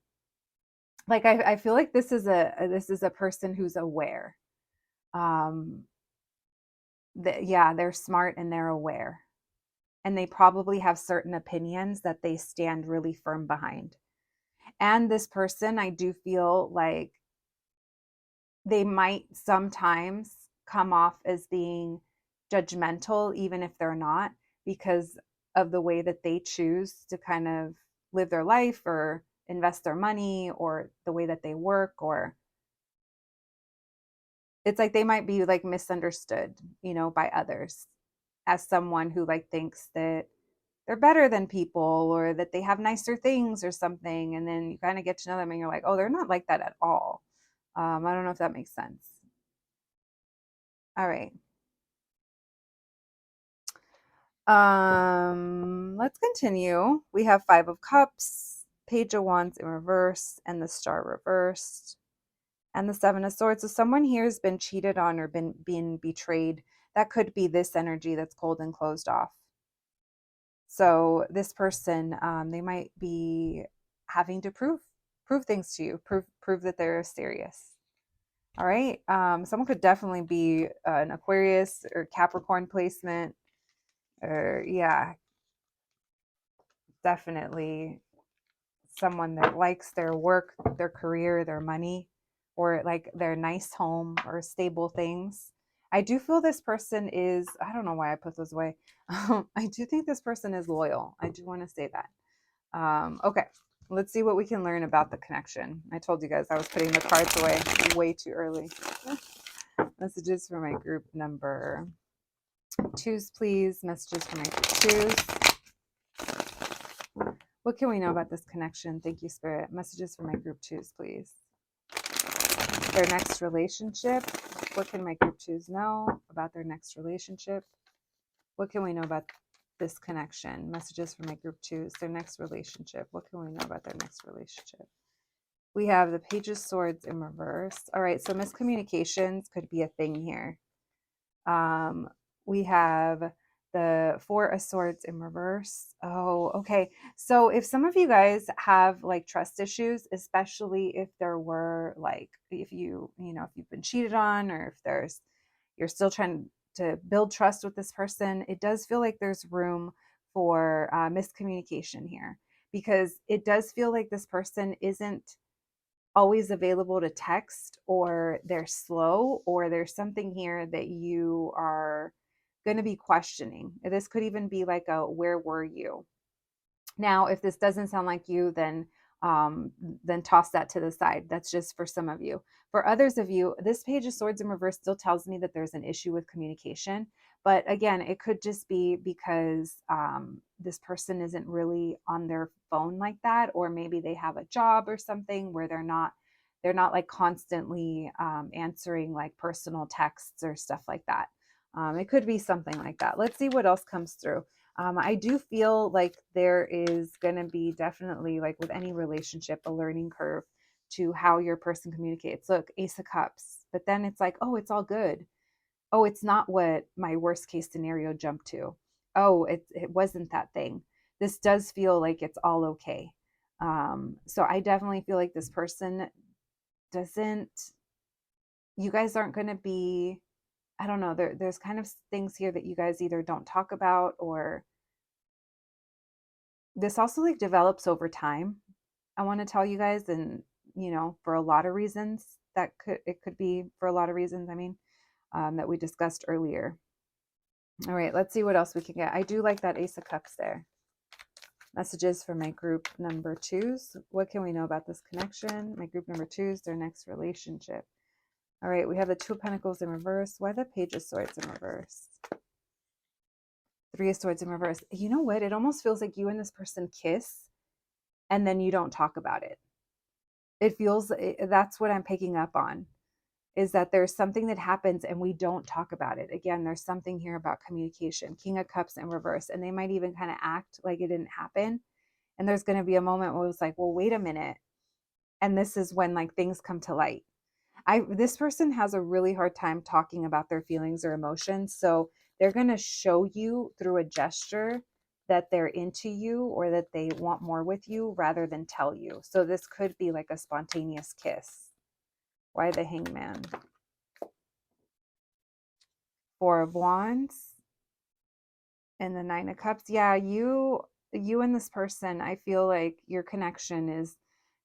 like I feel like this is a person who's aware. Um, that yeah, they're smart and they're aware. And they probably have certain opinions that they stand really firm behind. And this person, I do feel like they might sometimes come off as being judgmental, even if they're not, because of the way that they choose to kind of live their life or invest their money or the way that they work. Or it's like they might be like misunderstood, you know, by others as someone who like thinks that they're better than people or that they have nicer things or something. And then you kind of get to know them and you're like, oh, they're not like that at all. I don't know if that makes sense. All right. Let's continue. We have Five of Cups, Page of Wands in reverse, and the Star reversed, and the Seven of Swords. So someone here has been cheated on or been betrayed. That could be this energy that's cold and closed off. So this person, they might be having to prove things to you, prove that they're serious. All right. Someone could definitely be an Aquarius or Capricorn placement, or yeah, definitely someone that likes their work, their career, their money, or like their nice home or stable things. I do feel this person is, I don't know why I put those away. I do think this person is loyal. I do want to say that. Okay, let's see what we can learn about the connection. I told you guys I was putting the cards away way too early. Messages for my group number twos, please. Messages for my group twos. What can we know about this connection? Thank you, Spirit. Messages for my group twos, please. Their next relationship. What can my group twos know about their next relationship? What can we know about this connection? Messages for my group twos. Their next relationship. What can we know about their next relationship? We have the Page of Swords in reverse. All right, so miscommunications could be a thing here. We have the Four of Swords in reverse. Oh, okay. So if some of you guys have like trust issues, especially if there were like, if if you've been cheated on, or if you're still trying to build trust with this person, it does feel like there's room for miscommunication here, because it does feel like this person isn't always available to text, or they're slow, or there's something here that you are going to be questioning. This could even be like a where were you? Now, if this doesn't sound like you, then toss that to the side. That's just for some of you. For others of you, this Page of Swords in reverse still tells me that there's an issue with communication. But again, it could just be because this person isn't really on their phone like that, or maybe they have a job or something where they're not like constantly answering like personal texts or stuff like that. It could be something like that. Let's see what else comes through. I do feel like there is going to be definitely, like with any relationship, a learning curve to how your person communicates. Look, Ace of Cups, but then it's like, oh, it's all good. Oh, it's not what my worst case scenario jumped to. Oh, it wasn't that thing. This does feel like it's all okay. So I definitely feel like this person doesn't, you guys aren't going to be, I don't know, there's kind of things here that you guys either don't talk about, or this also like develops over time. I want to tell you guys, and for a lot of reasons, it could be for a lot of reasons, I mean, that we discussed earlier. All right, let's see what else we can get. I do like that Ace of Cups there. Messages for my group number twos. What can we know about this connection? My group number twos, their next relationship. All right, we have the Two of Pentacles in reverse. Why the Page of Swords in reverse? Three of Swords in reverse. You know what? It almost feels like you and this person kiss and then you don't talk about it. It feels, that's what I'm picking up on. is that there's something that happens and we don't talk about it. Again, there's something here about communication. King of Cups in reverse. And they might even kind of act like it didn't happen. And there's going to be a moment where it's like, well, wait a minute. And this is when like things come to light. This person has a really hard time talking about their feelings or emotions. So they're going to show you through a gesture that they're into you or that they want more with you rather than tell you. So this could be like a spontaneous kiss. Why the Hangman? Four of Wands and the Nine of Cups. Yeah, you and this person, I feel like your connection is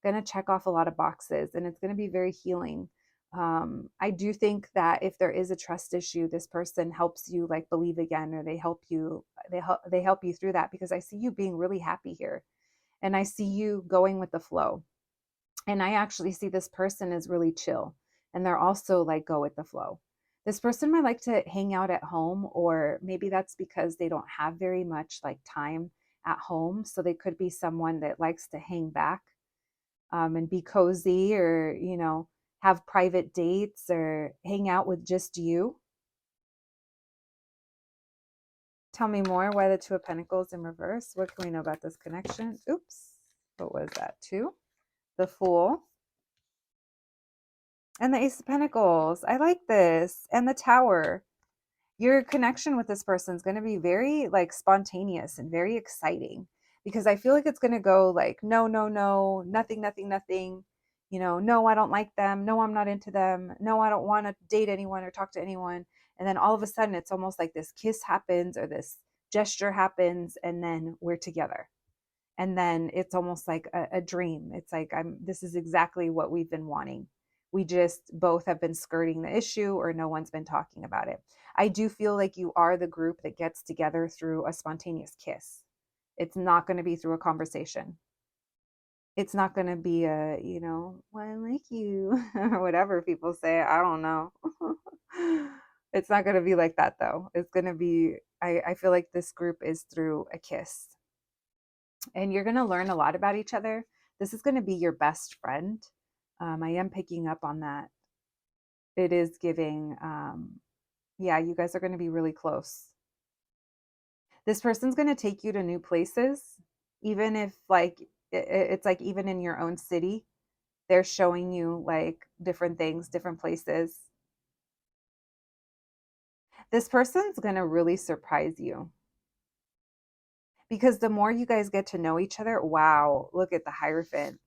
going to check off a lot of boxes and it's going to be very healing. I do think that if there is a trust issue, this person helps you like believe again, or they help you, they help you through that, because I see you being really happy here and I see you going with the flow. And I actually see this person is really chill and they're also like go with the flow. This person might like to hang out at home, or maybe that's because they don't have very much like time at home. So they could be someone that likes to hang back and be cozy, or, you know, have private dates or hang out with just you. Tell me more. Why the Two of Pentacles in reverse? What can we know about this connection? Oops. What was that? Two. The Fool. And the Ace of Pentacles. I like this. And the Tower. Your connection with this person is going to be very like spontaneous and very exciting, because I feel like it's going to go like, no, no, no, nothing, nothing, nothing. You know, no, I don't like them. No, I'm not into them. No, I don't want to date anyone or talk to anyone. And then all of a sudden, it's almost like this kiss happens or this gesture happens, and then we're together. And then it's almost like a dream. It's like, this is exactly what we've been wanting. We just both have been skirting the issue, or no one's been talking about it. I do feel like you are the group that gets together through a spontaneous kiss. It's not going to be through a conversation. It's not going to be a, you know, well, I like you, or whatever people say. I don't know. It's not going to be like that, though. It's going to be, I feel like this group is through a kiss. And you're going to learn a lot about each other. This is going to be your best friend. I am picking up on that. It is giving, yeah, you guys are going to be really close. This person's going to take you to new places, even if like, it's like even in your own city, they're showing you like different things, different places. This person's going to really surprise you, because the more you guys get to know each other, wow, look at the Hierophant.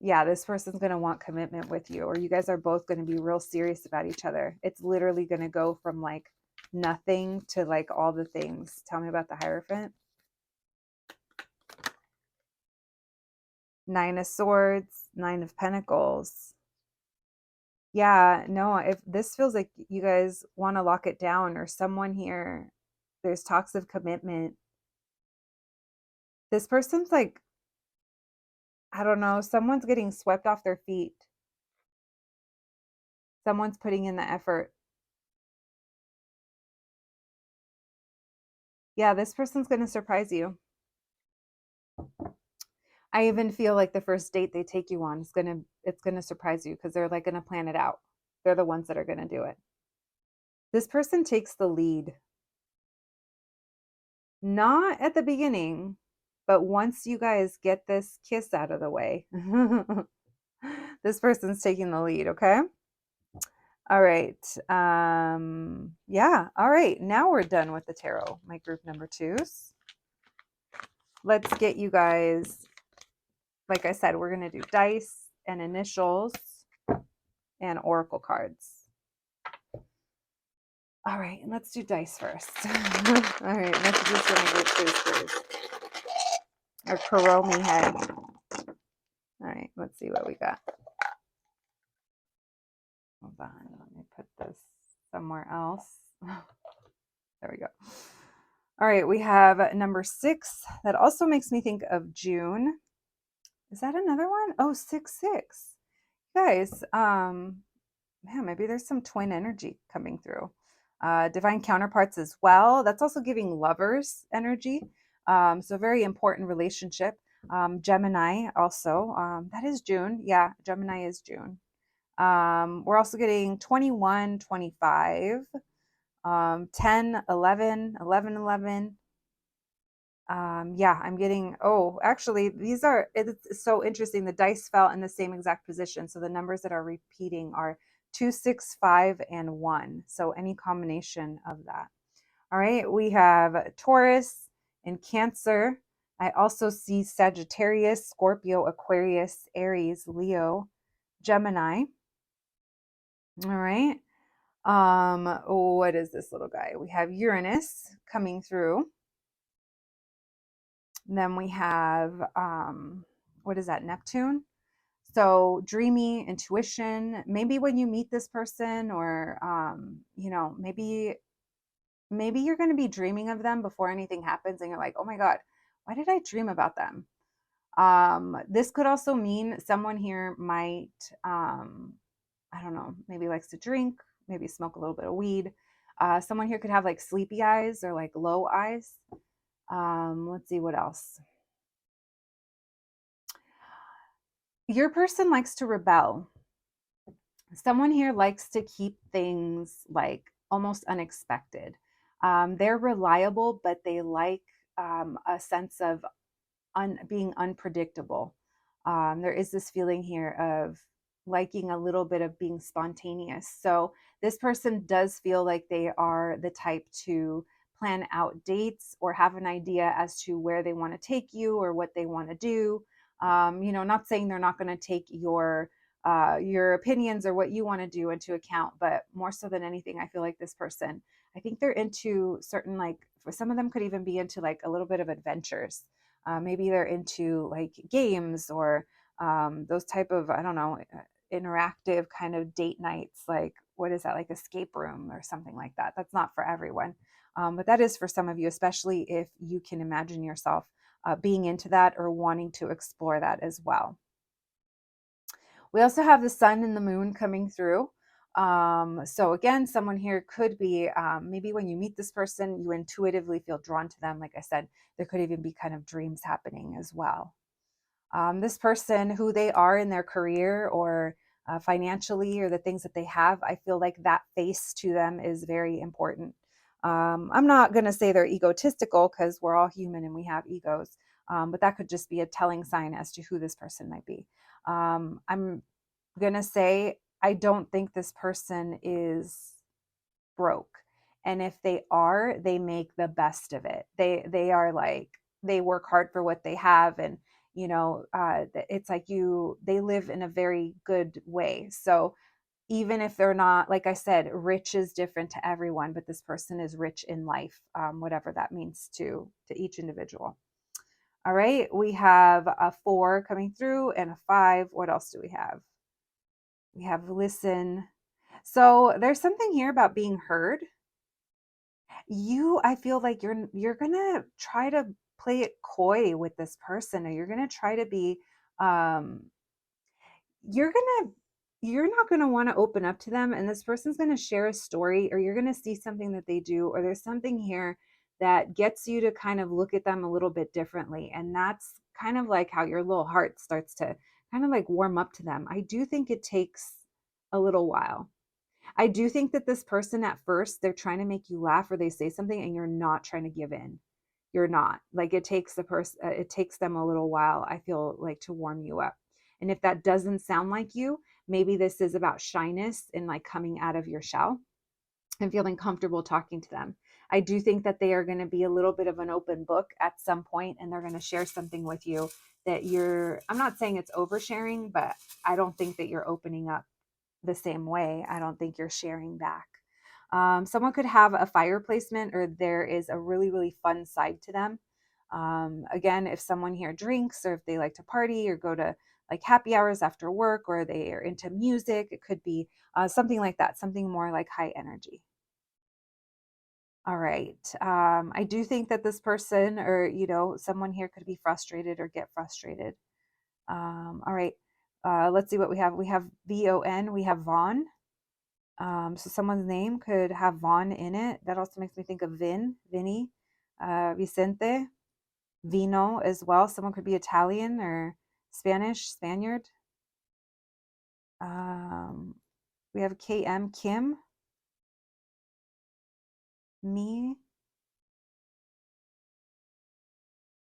Yeah, this person's going to want commitment with you, or you guys are both going to be real serious about each other. It's literally going to go from like nothing to like all the things. Tell me about the Hierophant. Nine of Swords, Nine of Pentacles. Yeah, no, if this feels like you guys want to lock it down, or someone here, there's talks of commitment. This person's like, I don't know, someone's getting swept off their feet. Someone's putting in the effort. Yeah, this person's going to surprise you. I even feel like the first date they take you on is it's gonna surprise you, because they're like gonna plan it out. They're the ones that are gonna do it. This person takes the lead. Not at the beginning, but once you guys get this kiss out of the way, this person's taking the lead, okay? All right. Yeah. All right. Now we're done with the tarot, my group number twos. Let's get you guys, like I said, we're going to do dice and initials and oracle cards. All right, let's do dice first. All right, messages from my group twos first. Or Kuromi head. All right, let's see what we got. Hold on, let me put this somewhere else. There we go. All right, we have number 6. That also makes me think of June. Is that another one? Oh, 6-6. Guys, man, maybe there's some twin energy coming through. Divine counterparts as well. That's also giving lovers energy. So very important relationship. Gemini also. That is June. Yeah, Gemini is June. We're also getting 21, 25, 10, 11, 11, 11. Yeah, I'm getting, oh, actually, it's so interesting. The dice fell in the same exact position. So the numbers that are repeating are 2, 6, 5, and 1. So any combination of that. All right, we have Taurus and Cancer. I also see Sagittarius, Scorpio, Aquarius, Aries, Leo, Gemini. All right. What is this little guy? We have Uranus coming through. And then we have what is that? Neptune. So dreamy, intuition. Maybe when you meet this person, or maybe you're going to be dreaming of them before anything happens, and you're like, oh my god, why did I dream about them? This could also mean someone here might, I don't know, maybe likes to drink, maybe smoke a little bit of weed. Someone here could have like sleepy eyes or like low eyes. Let's see what else. Your person likes to rebel. Someone here likes to keep things like almost unexpected. They're reliable, but they like a sense of being unpredictable. There is this feeling here of liking a little bit of being spontaneous. So this person does feel like they are the type to plan out dates or have an idea as to where they want to take you or what they want to do. Not saying they're not going to take your opinions or what you want to do into account, but more so than anything, I feel like this person, I think they're into certain, like, for some of them could even be into like a little bit of adventures. Maybe they're into like games or those type of, I don't know, interactive kind of date nights. Like, what is that? Like escape room or something like that. That's not for everyone. But that is for some of you, especially if you can imagine yourself being into that or wanting to explore that as well. We also have the sun and the moon coming through. So again, someone here could be, maybe when you meet this person, you intuitively feel drawn to them. Like I said, there could even be kind of dreams happening as well. This person, who they are in their career or financially, or the things that they have, I feel like that face to them is very important. I'm not going to say they're egotistical, because we're all human and we have egos, but that could just be a telling sign as to who this person might be. I'm going to say I don't think this person is broke. And if they are, they make the best of it. They are like, they work hard for what they have, and it's like they live in a very good way. So even if they're not, like I said, rich is different to everyone, but this person is rich in life, whatever that means to each individual. All right, we have a 4 coming through and a 5. What else do we have? We have listen. So there's something here about being heard. I feel like you're gonna try to play it coy with this person, or you're gonna try to be, um, you're gonna you're not gonna want to open up to them, and this person's gonna share a story, or you're gonna see something that they do, or there's something here that gets you to kind of look at them a little bit differently, and that's kind of like how your little heart starts to kind of like warm up to them. I do think it takes a little while. I do think that this person, at first, they're trying to make you laugh, or they say something and you're not trying to give in. You're not. Like, it takes it takes them a little while, I feel like, to warm you up. And if that doesn't sound like you, maybe this is about shyness and like coming out of your shell and feeling comfortable talking to them. I do think that they are going to be a little bit of an open book at some point, and they're going to share something with you that I'm not saying it's oversharing, but I don't think that you're opening up the same way. I don't think you're sharing back. Someone could have a fire placement, or there is a really, really fun side to them. Again, if someone here drinks, or if they like to party or go to like happy hours after work, or they are into music, it could be something like that, something more like high energy. All right. I do think that this person, or, someone here could be frustrated or get frustrated. All right. Let's see what we have. We have VON. We have Vaughn. So someone's name could have Vaughn in it. That also makes me think of Vinny, Vicente, Vino as well. Someone could be Italian or Spanish, Spaniard. We have KM, Kim, me.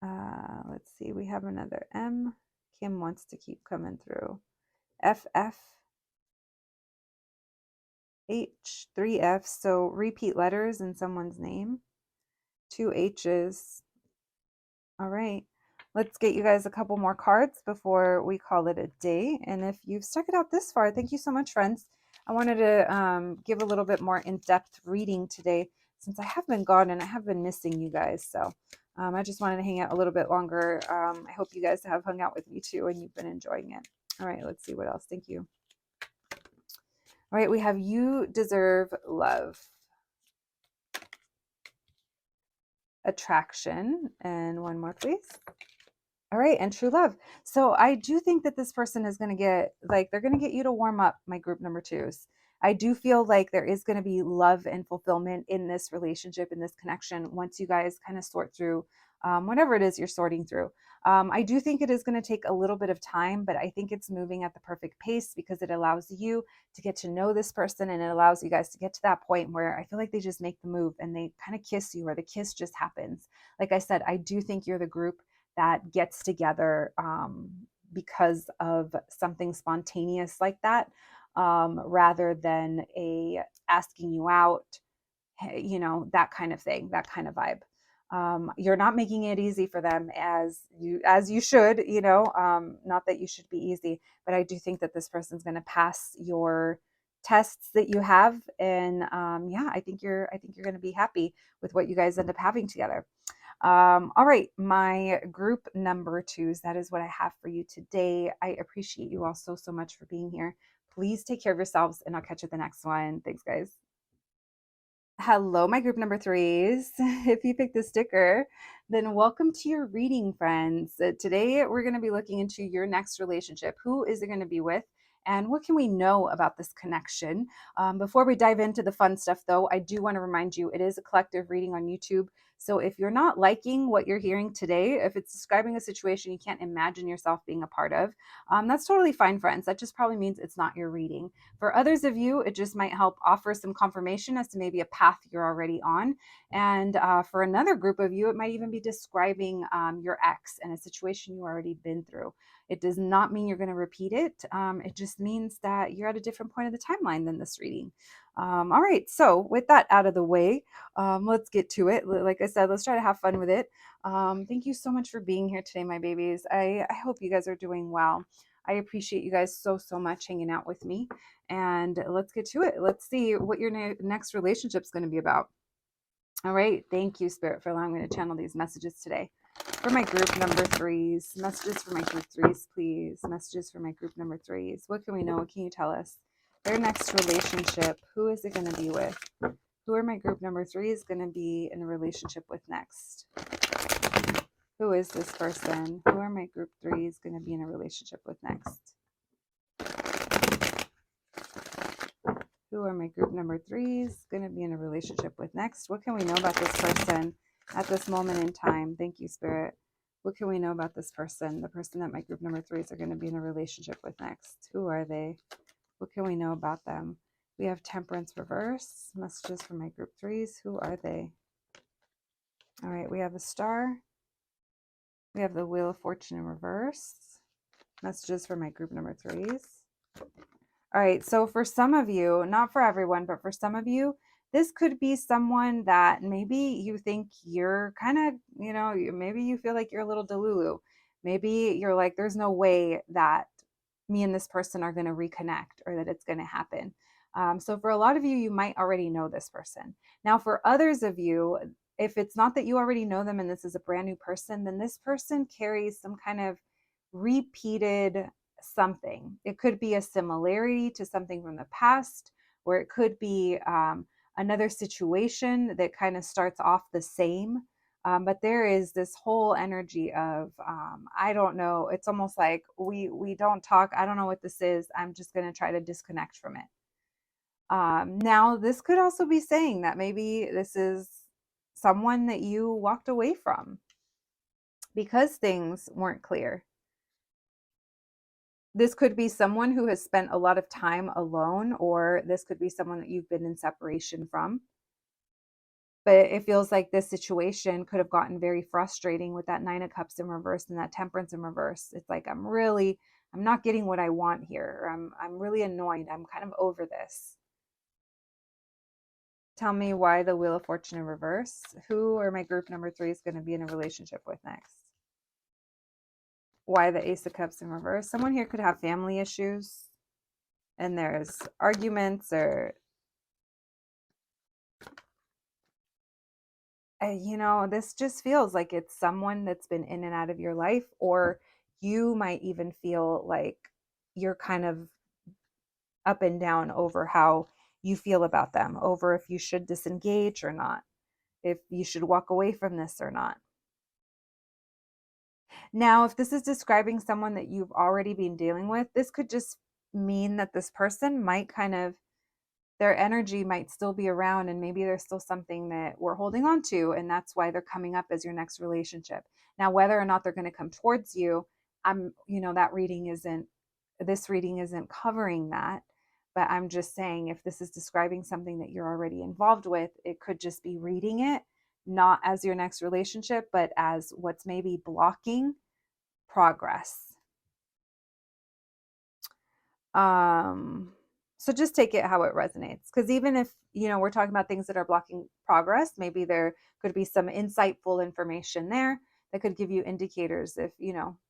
Let's see, we have another M. Kim wants to keep coming through. FF, H, 3 Fs. So repeat letters in someone's name. 2 H's. All right. Let's get you guys a couple more cards before we call it a day. And if you've stuck it out this far, thank you so much, friends. I wanted to give a little bit more in-depth reading today since I have been gone and I have been missing you guys. So I just wanted to hang out a little bit longer. I hope you guys have hung out with me too and you've been enjoying it. All right, let's see what else. Thank you. All right, we have you deserve love, attraction, and one more, please. All right, and true love. So I do think that this person is going to get, like, they're going to get you to warm up, my group number twos. I do feel like there is going to be love and fulfillment in this relationship, in this connection, once you guys kind of sort through whatever it is you're sorting through. I do think it is going to take a little bit of time, but I think it's moving at the perfect pace because it allows you to get to know this person and it allows you guys to get to that point where I feel like they just make the move and they kind of kiss you or the kiss just happens. Like I said, I do think you're the group that gets together because of something spontaneous like that, rather than a asking you out, you know, that kind of thing, that kind of vibe. You're not making it easy for them as you should, you know, not that you should be easy, but I do think that this person's going to pass your tests that you have. And yeah, I think you're going to be happy with what you guys end up having together. All right, my group number twos, that is what I have for you today. I appreciate you all so much for being here. Please take care of yourselves, and I'll catch you at the next one. Thanks, guys. Hello, my group number threes. If you picked the sticker, then welcome to your reading, friends. Today, we're going to be looking into your next relationship. Who is it going to be with? And what can we know about this connection? Before we dive into the fun stuff, though, I do want to remind you it is a collective reading on YouTube. So if you're not liking what you're hearing today, if it's describing a situation you can't imagine yourself being a part of, that's totally fine, friends. That just probably means it's not your reading. For others of you, it just might help offer some confirmation as to maybe a path you're already on. And for another group of you, it might even be describing your ex and a situation you already been through. It does not mean you're going to repeat it. It just means that you're at a different point of the timeline than this reading. All right, so with that out of the way, let's get to it. Like I said, let's try to have fun with it. Thank you so much for being here today, my babies. I hope you guys are doing well. I appreciate you guys so much hanging out with me. And let's get to it. Let's see what your next relationship is going to be about. All right. Thank you, Spirit, for allowing me to channel these messages today. For my group number threes, messages for my group threes, please. Messages for my group number threes. What can we know? What can you tell us? Their next relationship, who is it going to be with? Who are my group number threes going to be in a relationship with next? Who is this person? Who are my group threes going to be in a relationship with next? Who are my group number threes going to be in a relationship with next? What can we know about this person at this moment in time? Thank you, Spirit. What can we know about this person? The person that my group number threes are going to be in a relationship with next. Who are they? What can we know about them? We have Temperance reverse. Messages for my group threes. Who are they? All right, we have a star. We have the Wheel of Fortune in reverse. Messages for my group number threes. All right, so for some of you, not for everyone, but for some of you, this could be someone that maybe you think you're kind of, you know, maybe you feel like you're a little delulu. Maybe you're like, there's no way that me and this person are going to reconnect or that it's going to happen. So for a lot of you, you might already know this person. Now, for others of you, if it's not that you already know them and this is a brand new person, then this person carries some kind of repeated something. It could be a similarity to something from the past, or it could be another situation that kind of starts off the same. But there is this whole energy of I don't know. It's almost like we don't talk. I don't know what this is. I'm just going to try to disconnect from it. Now, this could also be saying that maybe this is someone that you walked away from because things weren't clear. This could be someone who has spent a lot of time alone, or this could be someone that you've been in separation from. But it feels like this situation could have gotten very frustrating with that Nine of Cups in reverse and that Temperance in reverse. It's like, I'm not getting what I want here. Or I'm really annoyed. I'm kind of over this. Tell me why the Wheel of Fortune in reverse. Who or my group number 3 is going to be in a relationship with next? Why the Ace of Cups in reverse? Someone here could have family issues and there's arguments, or this just feels like it's someone that's been in and out of your life, or you might even feel like you're kind of up and down over how you feel about them, over if you should disengage or not, if you should walk away from this or not. Now, if this is describing someone that you've already been dealing with, this could just mean that this person might kind of, their energy might still be around, and maybe there's still something that we're holding on to, and that's why they're coming up as your next relationship. Now, whether or not they're going to come towards you, that this reading isn't covering that, but I'm just saying, if this is describing something that you're already involved with, it could just be reading it not as your next relationship, but as what's maybe blocking progress. So just take it how it resonates, because even if we're talking about things that are blocking progress, maybe there could be some insightful information there that could give you indicators if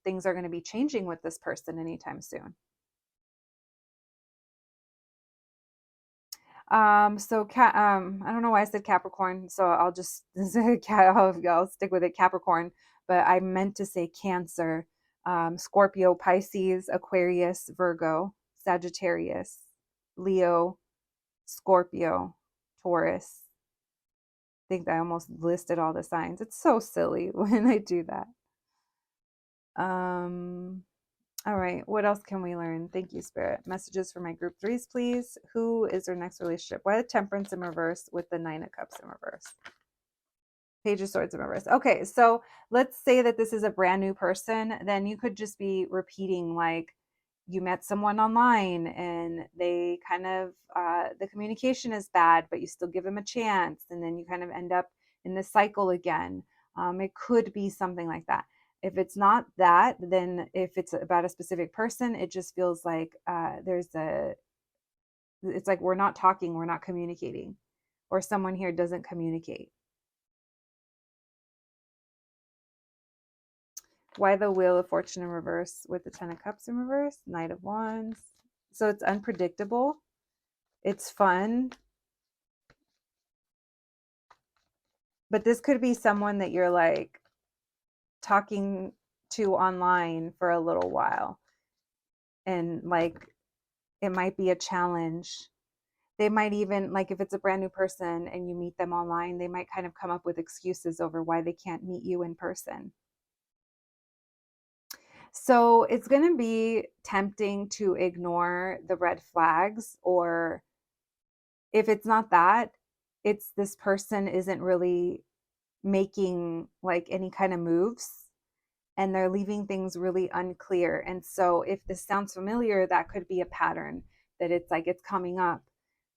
things are going to be changing with this person anytime soon. I don't know why I said Capricorn, so I'll just I'll stick with it, Capricorn, but I meant to say Cancer, Scorpio, Pisces, Aquarius, Virgo, Sagittarius, Leo, Scorpio, Taurus. I think I almost listed all the signs. It's so silly when I do that. All right, what else can we learn? Thank you, Spirit. Messages for my group 3s, please. Who is their next relationship? Why the Temperance in reverse with the Nine of Cups in reverse? Page of Swords in reverse. Okay, so let's say that this is a brand new person. Then you could just be repeating, like, you met someone online and they kind of, the communication is bad, but you still give them a chance. And then you kind of end up in this cycle again. It could be something like that. If it's not that, then if it's about a specific person, it just feels like it's like we're not talking, we're not communicating, or someone here doesn't communicate. Why the Wheel of Fortune in reverse with the Ten of Cups in reverse? Knight of Wands. So it's unpredictable. It's fun. But this could be someone that you're like talking to online for a little while. And like it might be a challenge. They might even, like, if it's a brand new person and you meet them online, they might kind of come up with excuses over why they can't meet you in person. So it's going to be tempting to ignore the red flags, or if it's not that, it's this person isn't really making like any kind of moves, and they're leaving things really unclear. And so if this sounds familiar, that could be a pattern, that it's like it's coming up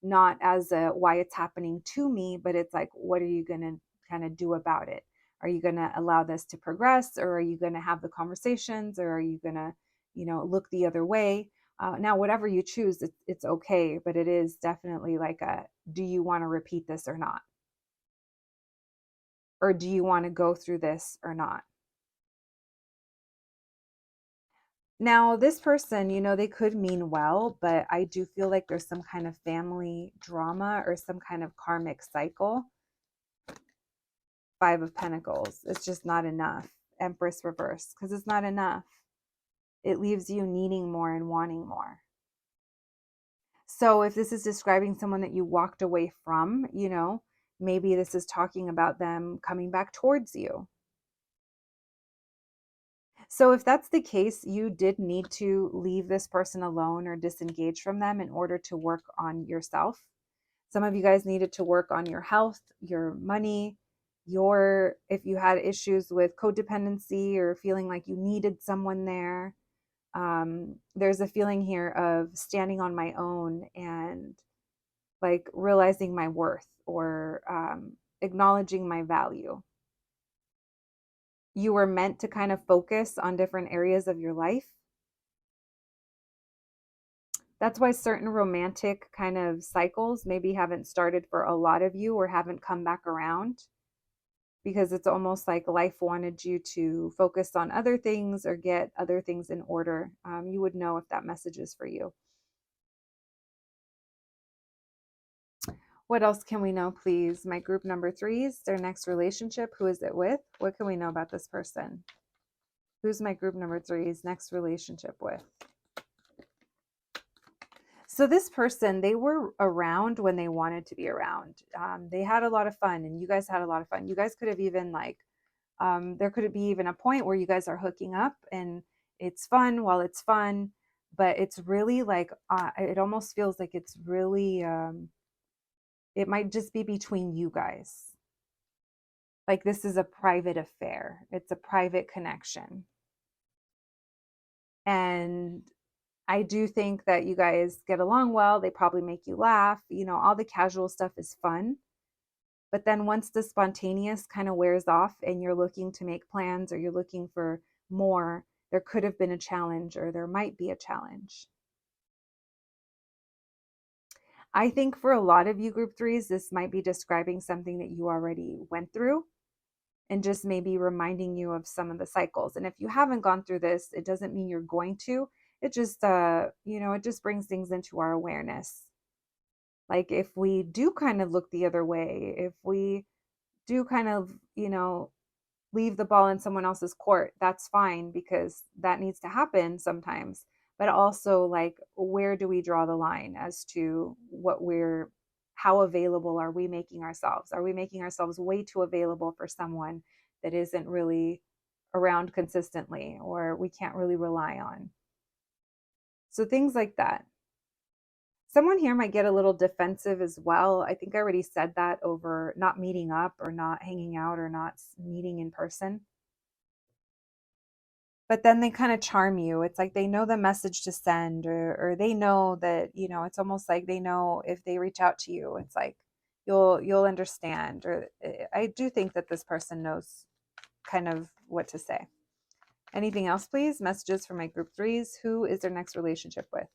not as a why it's happening to me, but it's like, what are you going to kind of do about it? Are you going to allow this to progress, or are you going to have the conversations, or are you going to look the other way? Now whatever you choose, it's okay, but it is definitely like a, do you want to repeat this or not, or do you want to go through this or not? Now, this person, they could mean well, but I do feel like there's some kind of family drama or some kind of karmic cycle. Five of Pentacles. It's just not enough. Empress reverse, because it's not enough. It leaves you needing more and wanting more. So if this is describing someone that you walked away from, maybe this is talking about them coming back towards you. So if that's the case, you did need to leave this person alone or disengage from them in order to work on yourself. Some of you guys needed to work on your health, your money, if you had issues with codependency or feeling like you needed someone there. There's a feeling here of standing on my own and like realizing my worth, or acknowledging my value. You were meant to kind of focus on different areas of your life. That's why certain romantic kind of cycles maybe haven't started for a lot of you, or haven't come back around, because it's almost like life wanted you to focus on other things or get other things in order. You would know if that message is for you. What else can we know, please? My group number 3s, their next relationship. Who is it with? What can we know about this person? Who's my group number 3's next relationship with? So this person, they were around when they wanted to be around. They had a lot of fun, and you guys had a lot of fun. You guys could have even like, there could be even a point where you guys are hooking up and it's fun while it's fun, but it's really like, it almost feels like it's really, it might just be between you guys. Like this is a private affair. It's a private connection. And I do think that you guys get along well. They probably make you laugh. You know, all the casual stuff is fun. But then once the spontaneous kind of wears off and you're looking to make plans, or you're looking for more, there could have been a challenge, or there might be a challenge. I think for a lot of you group 3s, this might be describing something that you already went through, and just maybe reminding you of some of the cycles. And if you haven't gone through this, it doesn't mean you're going to. It just, it just brings things into our awareness. Like if we do kind of look the other way, if we do kind of, leave the ball in someone else's court, that's fine, because that needs to happen sometimes. But also, like, where do we draw the line as to how available are we making ourselves? Are we making ourselves way too available for someone that isn't really around consistently, or we can't really rely on? So things like that. Someone here might get a little defensive as well. I think I already said that over not meeting up, or not hanging out, or not meeting in person. But then they kind of charm you. It's like they know the message to send, or they know that, it's almost like they know if they reach out to you, it's like you'll understand. Or I do think that this person knows kind of what to say. Anything else, please? Messages for my group 3s. Who is their next relationship with?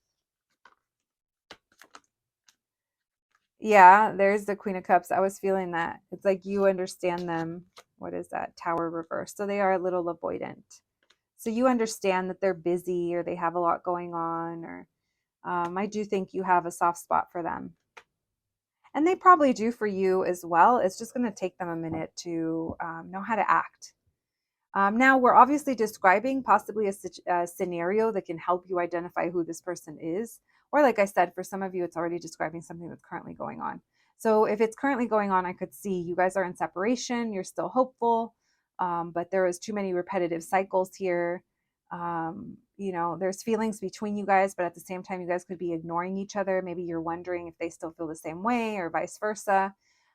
Yeah, there's the Queen of Cups. I was feeling that. It's like you understand them. What is that? Tower reverse. So they are a little avoidant. So you understand that they're busy, or they have a lot going on, or I do think you have a soft spot for them. And they probably do for you as well. It's just going to take them a minute to know how to act. Now, we're obviously describing possibly a scenario that can help you identify who this person is. Or like I said, for some of you, it's already describing something that's currently going on. So if it's currently going on, I could see you guys are in separation. You're still hopeful, but there is too many repetitive cycles here. There's feelings between you guys, but at the same time, you guys could be ignoring each other. Maybe you're wondering if they still feel the same way, or vice versa.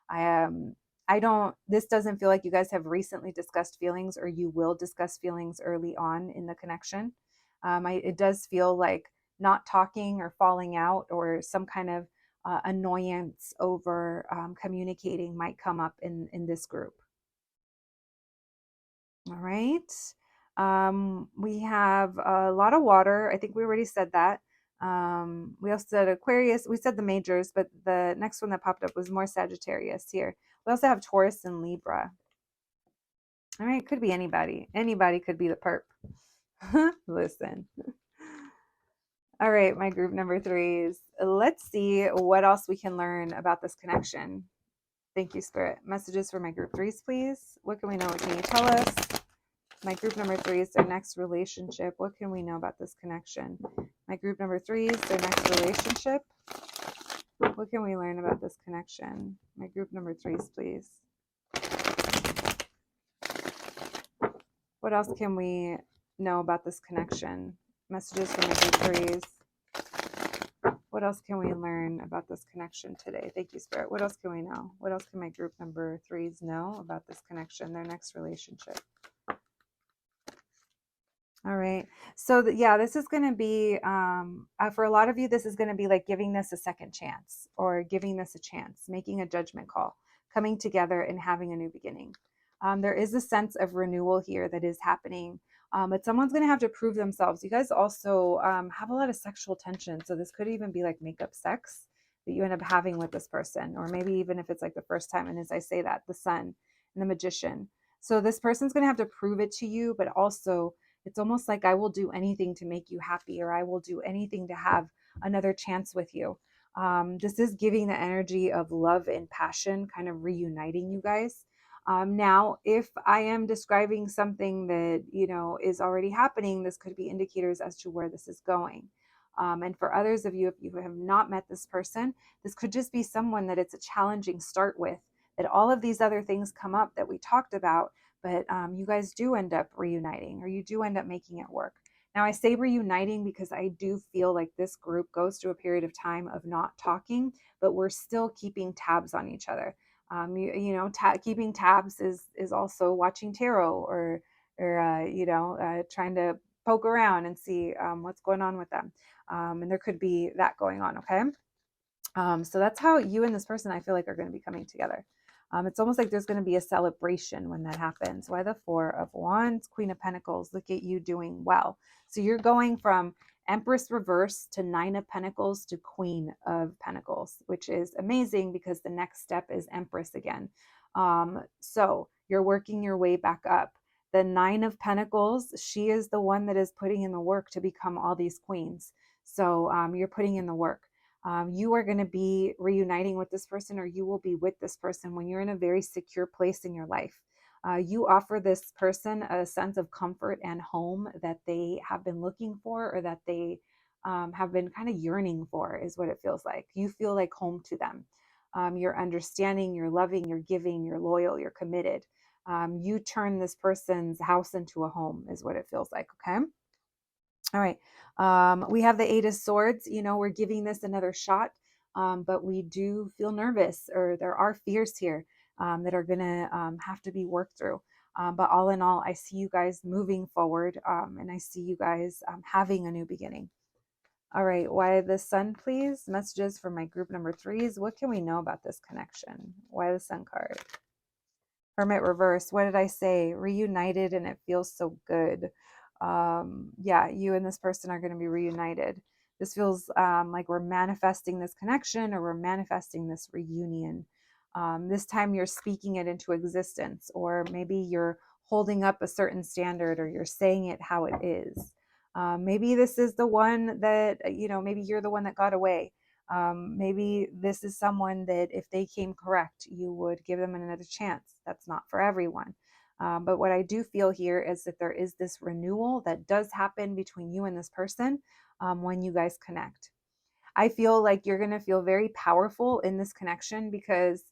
This doesn't feel like you guys have recently discussed feelings, or you will discuss feelings early on in the connection. It does feel like not talking, or falling out, or some kind of annoyance over communicating might come up in this group. All right. We have a lot of water. I think we already said that. We also said Aquarius. We said the majors, but the next one that popped up was more Sagittarius here. We also have Taurus and Libra. All right, could be anybody. Anybody could be the perp. Listen. All right, my group number 3s. Let's see what else we can learn about this connection. Thank you, Spirit. Messages for my group 3s, please. What can we know? What can you tell us? My group number 3s, their next relationship. What can we know about this connection? My group number 3s, their next relationship. What can we learn about this connection? My group number 3s, please. What else can we know about this connection? Messages from my group 3s. What else can we learn about this connection today? Thank you, Spirit. What else can we know? What else can my group number 3s know about this connection, their next relationship? All right. So yeah, this is going to be for a lot of you. This is going to be like giving this a second chance, or giving this a chance, making a judgment call, coming together and having a new beginning. There is a sense of renewal here that is happening, but someone's going to have to prove themselves. You guys also have a lot of sexual tension, so this could even be like makeup sex that you end up having with this person, or maybe even if it's like the first time. And as I say that, the Sun and the Magician. So this person's going to have to prove it to you, but also it's almost like I will do anything to make you happy, or I will do anything to have another chance with you. This is giving the energy of love and passion, kind of reuniting you guys. Now, if I am describing something that, is already happening, this could be indicators as to where this is going. And for others of you, if you have not met this person, this could just be someone that it's a challenging start with, that all of these other things come up that we talked about, but you guys do end up reuniting, or you do end up making it work. Now, I say reuniting because I do feel like this group goes through a period of time of not talking, but we're still keeping tabs on each other. Keeping tabs is also watching tarot, or trying to poke around and see what's going on with them. And there could be that going on. Okay. So that's how you and this person, I feel like, are going to be coming together. It's almost like there's going to be a celebration when that happens. Why the Four of Wands, Queen of Pentacles? Look at you doing well. So you're going from Empress reverse to Nine of Pentacles to Queen of Pentacles, which is amazing because the next step is Empress again. So you're working your way back up. The Nine of Pentacles, she is the one that is putting in the work to become all these queens. So you're putting in the work. You are going to be reuniting with this person, or you will be with this person when you're in a very secure place in your life. You offer this person a sense of comfort and home that they have been looking for, or that they have been kind of yearning for, is what it feels like. You feel like home to them. You're understanding, you're loving, you're giving, you're loyal, you're committed. You turn this person's house into a home, is what it feels like. Okay. All right. We have the Eight of Swords. We're giving this another shot, but we do feel nervous, or there are fears here that are going to have to be worked through. But all in all, I see you guys moving forward, and I see you guys having a new beginning. All right. Why the Sun, please? Messages for my group number threes. What can we know about this connection? Why the Sun card? Hermit reverse. What did I say? Reunited, and it feels so good. Yeah, you and this person are going to be reunited. This feels like we're manifesting this connection, or we're manifesting this reunion. This time you're speaking it into existence, or maybe you're holding up a certain standard, or you're saying it how it is. Maybe this is the one that, maybe you're the one that got away. Maybe this is someone that if they came correct, you would give them another chance. That's not for everyone. But what I do feel here is that there is this renewal that does happen between you and this person when you guys connect. I feel like you're going to feel very powerful in this connection, because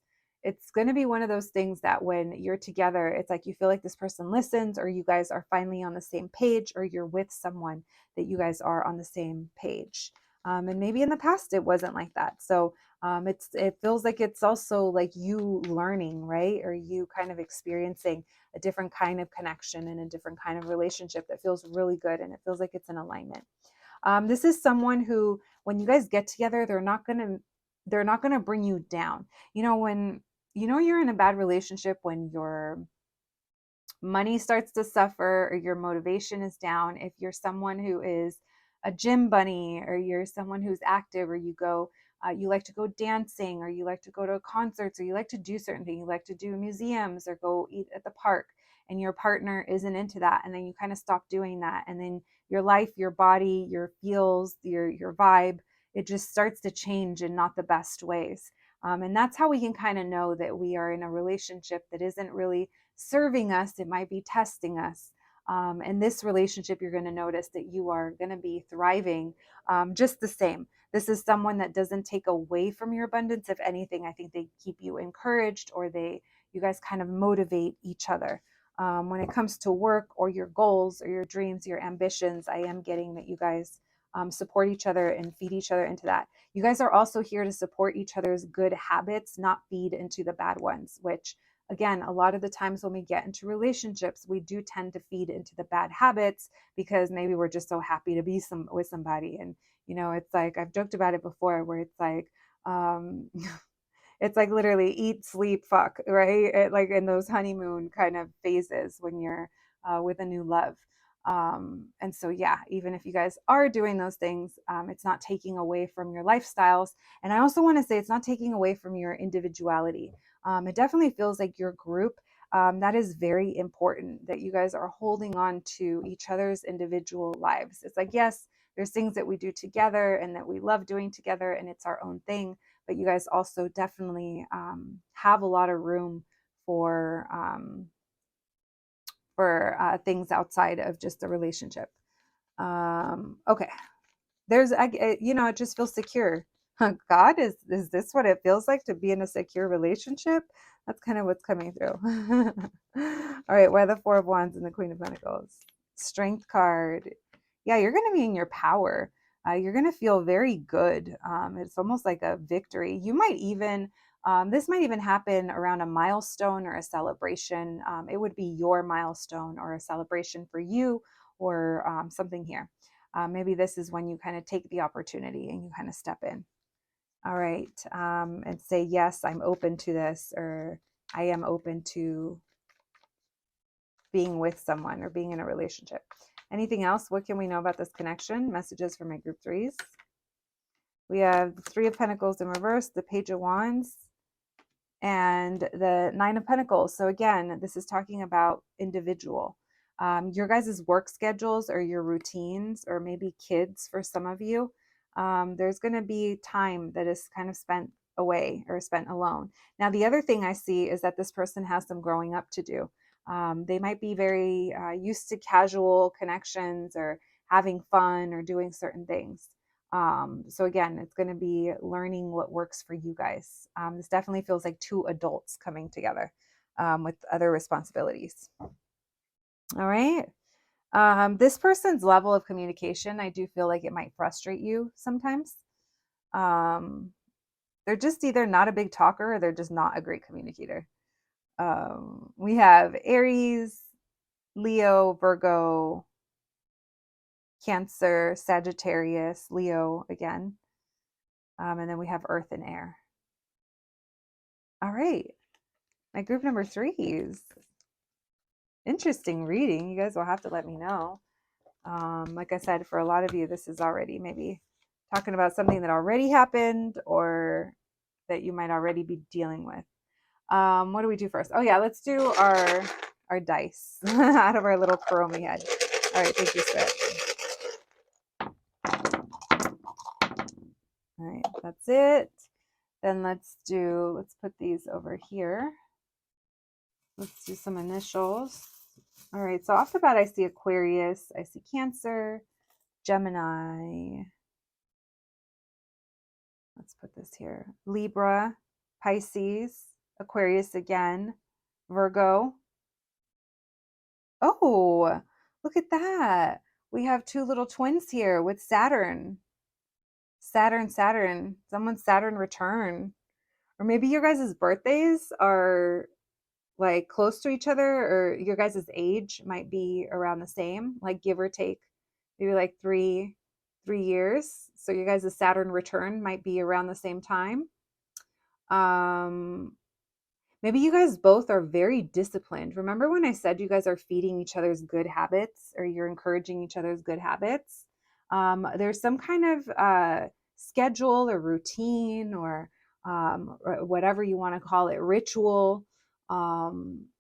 it's going to be one of those things that when you're together, it's like you feel like this person listens, or you guys are finally on the same page, or you're with someone that you guys are on the same page. And maybe in the past it wasn't like that. So it feels like it's also like you learning, right? Or you kind of experiencing a different kind of connection and a different kind of relationship that feels really good, and it feels like it's in alignment. This is someone who, when you guys get together, they're not gonna bring you down. When you're in a bad relationship, when your money starts to suffer, or your motivation is down, if you're someone who is a gym bunny, or you're someone who's active, or you like to go dancing, or you like to go to concerts, or you like to do certain things, you like to do museums, or go eat at the park, and your partner isn't into that, and then you kind of stop doing that, and then your life, your body, your feels, your vibe, it just starts to change in not the best ways. And that's how we can kind of know that we are in a relationship that isn't really serving us. It might be testing us. In this relationship, you're going to notice that you are going to be thriving just the same. This is someone that doesn't take away from your abundance. If anything, I think they keep you encouraged, or you guys kind of motivate each other. When it comes to work, or your goals, or your dreams, your ambitions, I am getting that you guys support each other and feed each other into that. You guys are also here to support each other's good habits, not feed into the bad ones, which again, a lot of the times when we get into relationships, we do tend to feed into the bad habits because maybe we're just so happy to be with somebody. And, it's like, I've joked about it before where it's like, um, it's like literally eat, sleep, fuck, right? Like in those honeymoon kind of phases when you're with a new love. And so, yeah, even if you guys are doing those things, it's not taking away from your lifestyles. And I also want to say it's not taking away from your individuality. It definitely feels like your group. That is very important that you guys are holding on to each other's individual lives. It's like, yes, there's things that we do together and that we love doing together, and it's our own thing. But you guys also definitely have a lot of room for things outside of just the relationship. Okay, it just feels secure. God, is this what it feels like to be in a secure relationship? That's kind of what's coming through. All right, why the Four of Wands and the Queen of Pentacles? Strength card. Yeah, you're going to be in your power. You're going to feel very good. It's almost like a victory. You might even, this might even happen around a milestone or a celebration. It would be your milestone or a celebration for you or something here. Maybe this is when you kind of take the opportunity and you kind of step in. All right. And say, yes, I'm open to this, or I am open to being with someone or being in a relationship. Anything else? What can we know about this connection? Messages for my group threes. We have the Three of Pentacles in reverse, the Page of Wands, and the Nine of Pentacles. So again, this is talking about individual. Your guys' work schedules or your routines, or maybe kids for some of you. There's going to be time that is kind of spent away or spent alone. Now, the other thing I see is that this person has some growing up to do. They might be very used to casual connections or having fun or doing certain things. So again, it's going to be learning what works for you guys. This definitely feels like two adults coming together with other responsibilities. All right. This person's level of communication, I do feel like it might frustrate you sometimes. They're just either not a big talker or they're just not a great communicator. We have Aries, Leo, Virgo, Cancer, Sagittarius, Leo again. And then we have Earth and Air. All right. My group number threes. Interesting reading. You guys will have to let me know. Like I said, for a lot of you, this is already maybe talking about something that already happened or that you might already be dealing with. What do we do first? Oh yeah, let's do our dice out of our little Kuromi head. All right, thank you, Spirit. All right, that's it. Then let's put these over here. Let's do some initials. All right, so off the bat, I see Aquarius, I see Cancer, Gemini. Let's put this here. Libra, Pisces, Aquarius again, Virgo. Oh, look at that. We have two little twins here with Saturn. Saturn. Someone's Saturn return. Or maybe your guys' birthdays are like close to each other, or your guys' age might be around the same, like give or take maybe like three years. So your guys' Saturn return might be around the same time. Maybe you guys both are very disciplined. Remember when I said you guys are feeding each other's good habits, or you're encouraging each other's good habits? There's some kind of schedule or routine or whatever you want to call it, ritual, that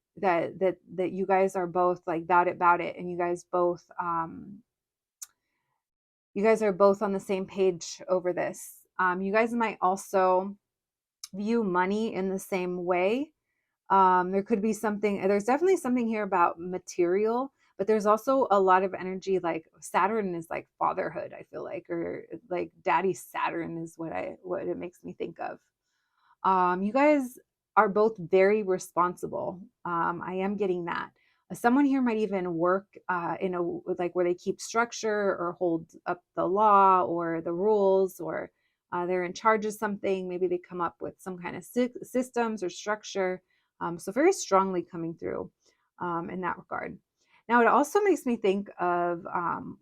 you guys are both like about it, and you guys are both on the same page over this. You guys might also view money in the same way. There's definitely something here about material, but there's also a lot of energy, like Saturn is like fatherhood, I feel like, or like daddy Saturn is what it makes me think of. You guys are both very responsible. I am getting that. Someone here might even work in a like where they keep structure or hold up the law or the rules, or they're in charge of something. Maybe they come up with some kind of systems or structure. So very strongly coming through in that regard. Now, it also makes me think of,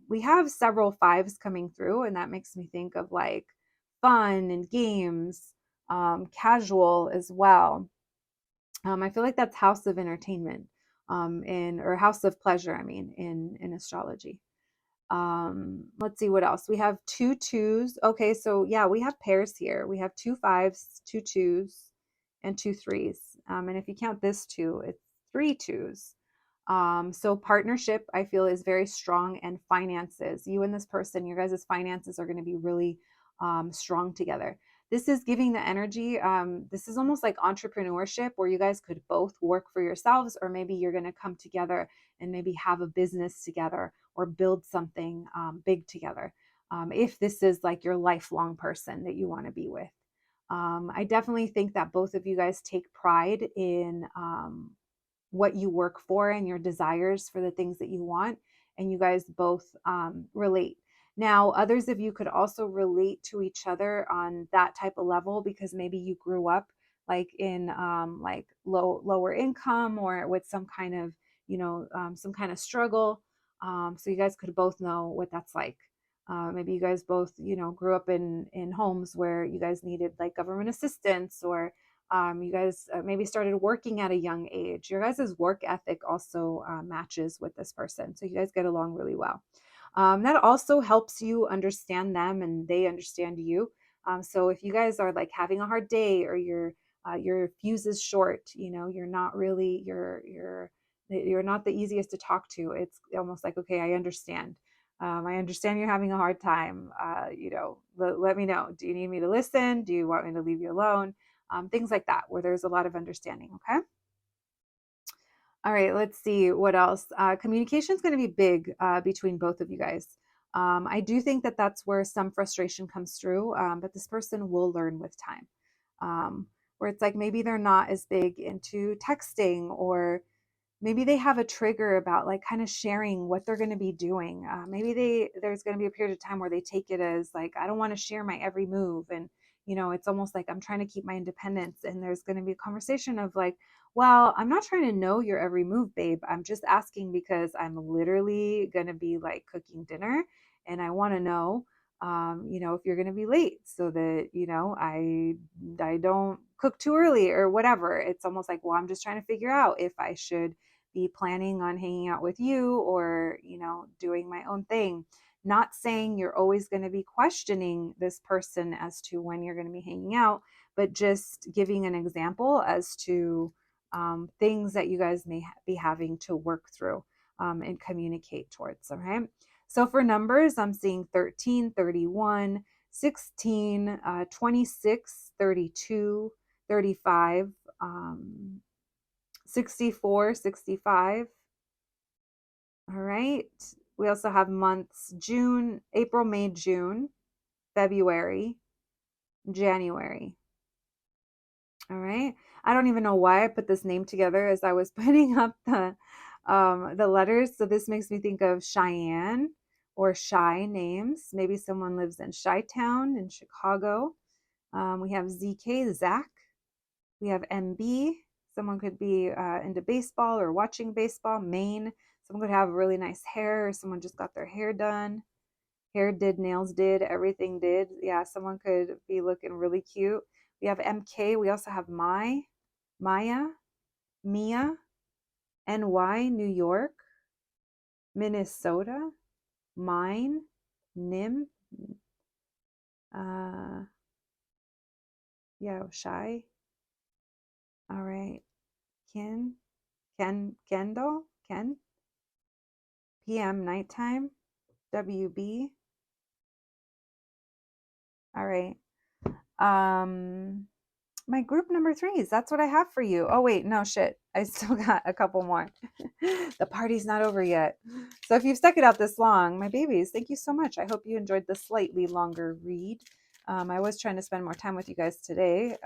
we have several fives coming through, and that makes me think of like fun and games, casual as well. I feel like that's house of entertainment, or house of pleasure, I mean, in astrology. Let's see what else. We have two twos. Okay, so yeah, we have pairs here. We have two fives, two twos, and two threes. And if you count this two, it's three twos. So partnership, I feel, is very strong, and finances. You and this person, your guys' finances are going to be really strong together. This is giving the energy. This is almost like entrepreneurship, where you guys could both work for yourselves, or maybe you're going to come together and maybe have a business together or build something big together. If this is like your lifelong person that you want to be with. I definitely think that both of you guys take pride in what you work for and your desires for the things that you want, and you guys both relate. Now, others of you could also relate to each other on that type of level, because maybe you grew up like in like lower income, or with some kind of, some kind of struggle. So you guys could both know what that's like. Maybe you guys both, grew up in homes where you guys needed like government assistance, or you guys maybe started working at a young age. Your guys' work ethic also matches with this person. So you guys get along really well. That also helps you understand them and they understand you. So if you guys are like having a hard day, or your fuse is short, you're not really, you're not the easiest to talk to. It's almost like, okay, I understand you're having a hard time. Let me know. Do you need me to listen? Do you want me to leave you alone? Things like that, where there's a lot of understanding. Okay. All right, let's see what else. Communication is going to be big between both of you guys. I do think that that's where some frustration comes through, but this person will learn with time. Where it's like maybe they're not as big into texting, or maybe they have a trigger about like kind of sharing what they're going to be doing. Maybe there's going to be a period of time where they take it as like, I don't want to share my every move. And, it's almost like I'm trying to keep my independence. And there's going to be a conversation of like, well, I'm not trying to know your every move, babe. I'm just asking because I'm literally going to be like cooking dinner, and I want to know, if you're going to be late, so that, I don't cook too early or whatever. It's almost like, well, I'm just trying to figure out if I should be planning on hanging out with you, or, doing my own thing. Not saying you're always going to be questioning this person as to when you're going to be hanging out, but just giving an example as to things that you guys may be having to work through and communicate towards. All right. So for numbers, I'm seeing 13, 31, 16, 26, 32, 35, 64, 65. All right. We also have months: June, April, May, June, February, January. All right. I don't even know why I put this name together as I was putting up the letters. So this makes me think of Cheyenne, or Shy names. Maybe someone lives in Chi-Town in Chicago. We have ZK, Zach. We have MB. Someone could be into baseball or watching baseball. Maine. Someone could have really nice hair, or someone just got their hair done. Hair did, nails did, everything did. Yeah, someone could be looking really cute. We have MK. We also have Maya, Mia, NY, New York, Minnesota, Mine, Nim, Shy. All right. Kendall, Ken, PM, nighttime, WB. All right. My group number 3s, that's what I have for you. Oh wait, no, shit, I still got a couple more. The party's not over yet. So if you've stuck it out this long, my babies, thank you so much. I hope you enjoyed the slightly longer read. I was trying to spend more time with you guys today.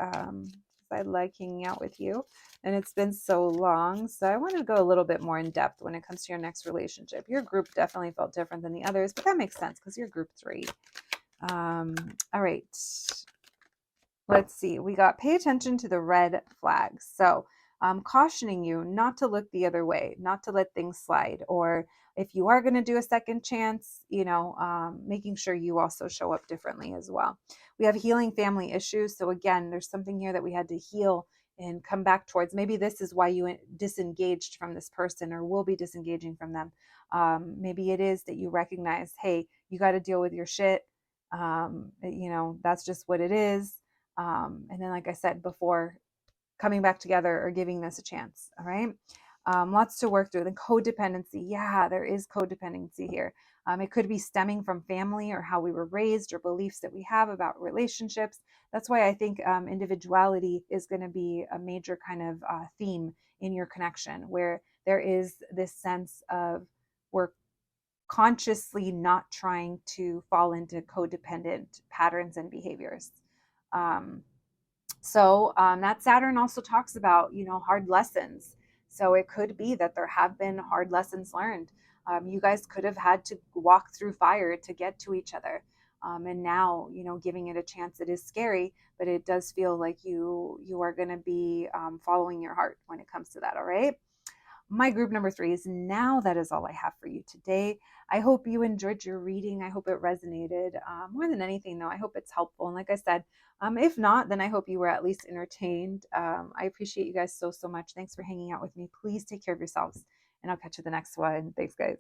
I like hanging out with you, and it's been so long, so I wanted to go a little bit more in depth when it comes to your next relationship. Your group definitely felt different than the others, but that makes sense because you're group 3. All right, let's see. We got pay attention to the red flags. So cautioning you not to look the other way, not to let things slide, or if you are going to do a second chance, making sure you also show up differently as well. We have healing family issues. So again, there's something here that we had to heal and come back towards. Maybe this is why you disengaged from this person or will be disengaging from them. Maybe it is that you recognize, hey, you got to deal with your shit. That's just what it is. And then, like I said before, coming back together or giving this a chance. All right. Lots to work through. The codependency. Yeah, there is codependency here. It could be stemming from family or how we were raised or beliefs that we have about relationships. That's why I think individuality is going to be a major kind of theme in your connection, where there is this sense of we're consciously not trying to fall into codependent patterns and behaviors. That Saturn also talks about, hard lessons. So it could be that there have been hard lessons learned. You guys could have had to walk through fire to get to each other. And now, giving it a chance, it is scary, but it does feel like you are going to be following your heart when it comes to that. All right. My group number 3 is now. That is all I have for you today. I hope you enjoyed your reading. I hope it resonated. More than anything, though, I hope it's helpful. And like I said, if not, then I hope you were at least entertained. I appreciate you guys so much. Thanks for hanging out with me. Please take care of yourselves, and I'll catch you the next one. Thanks, guys.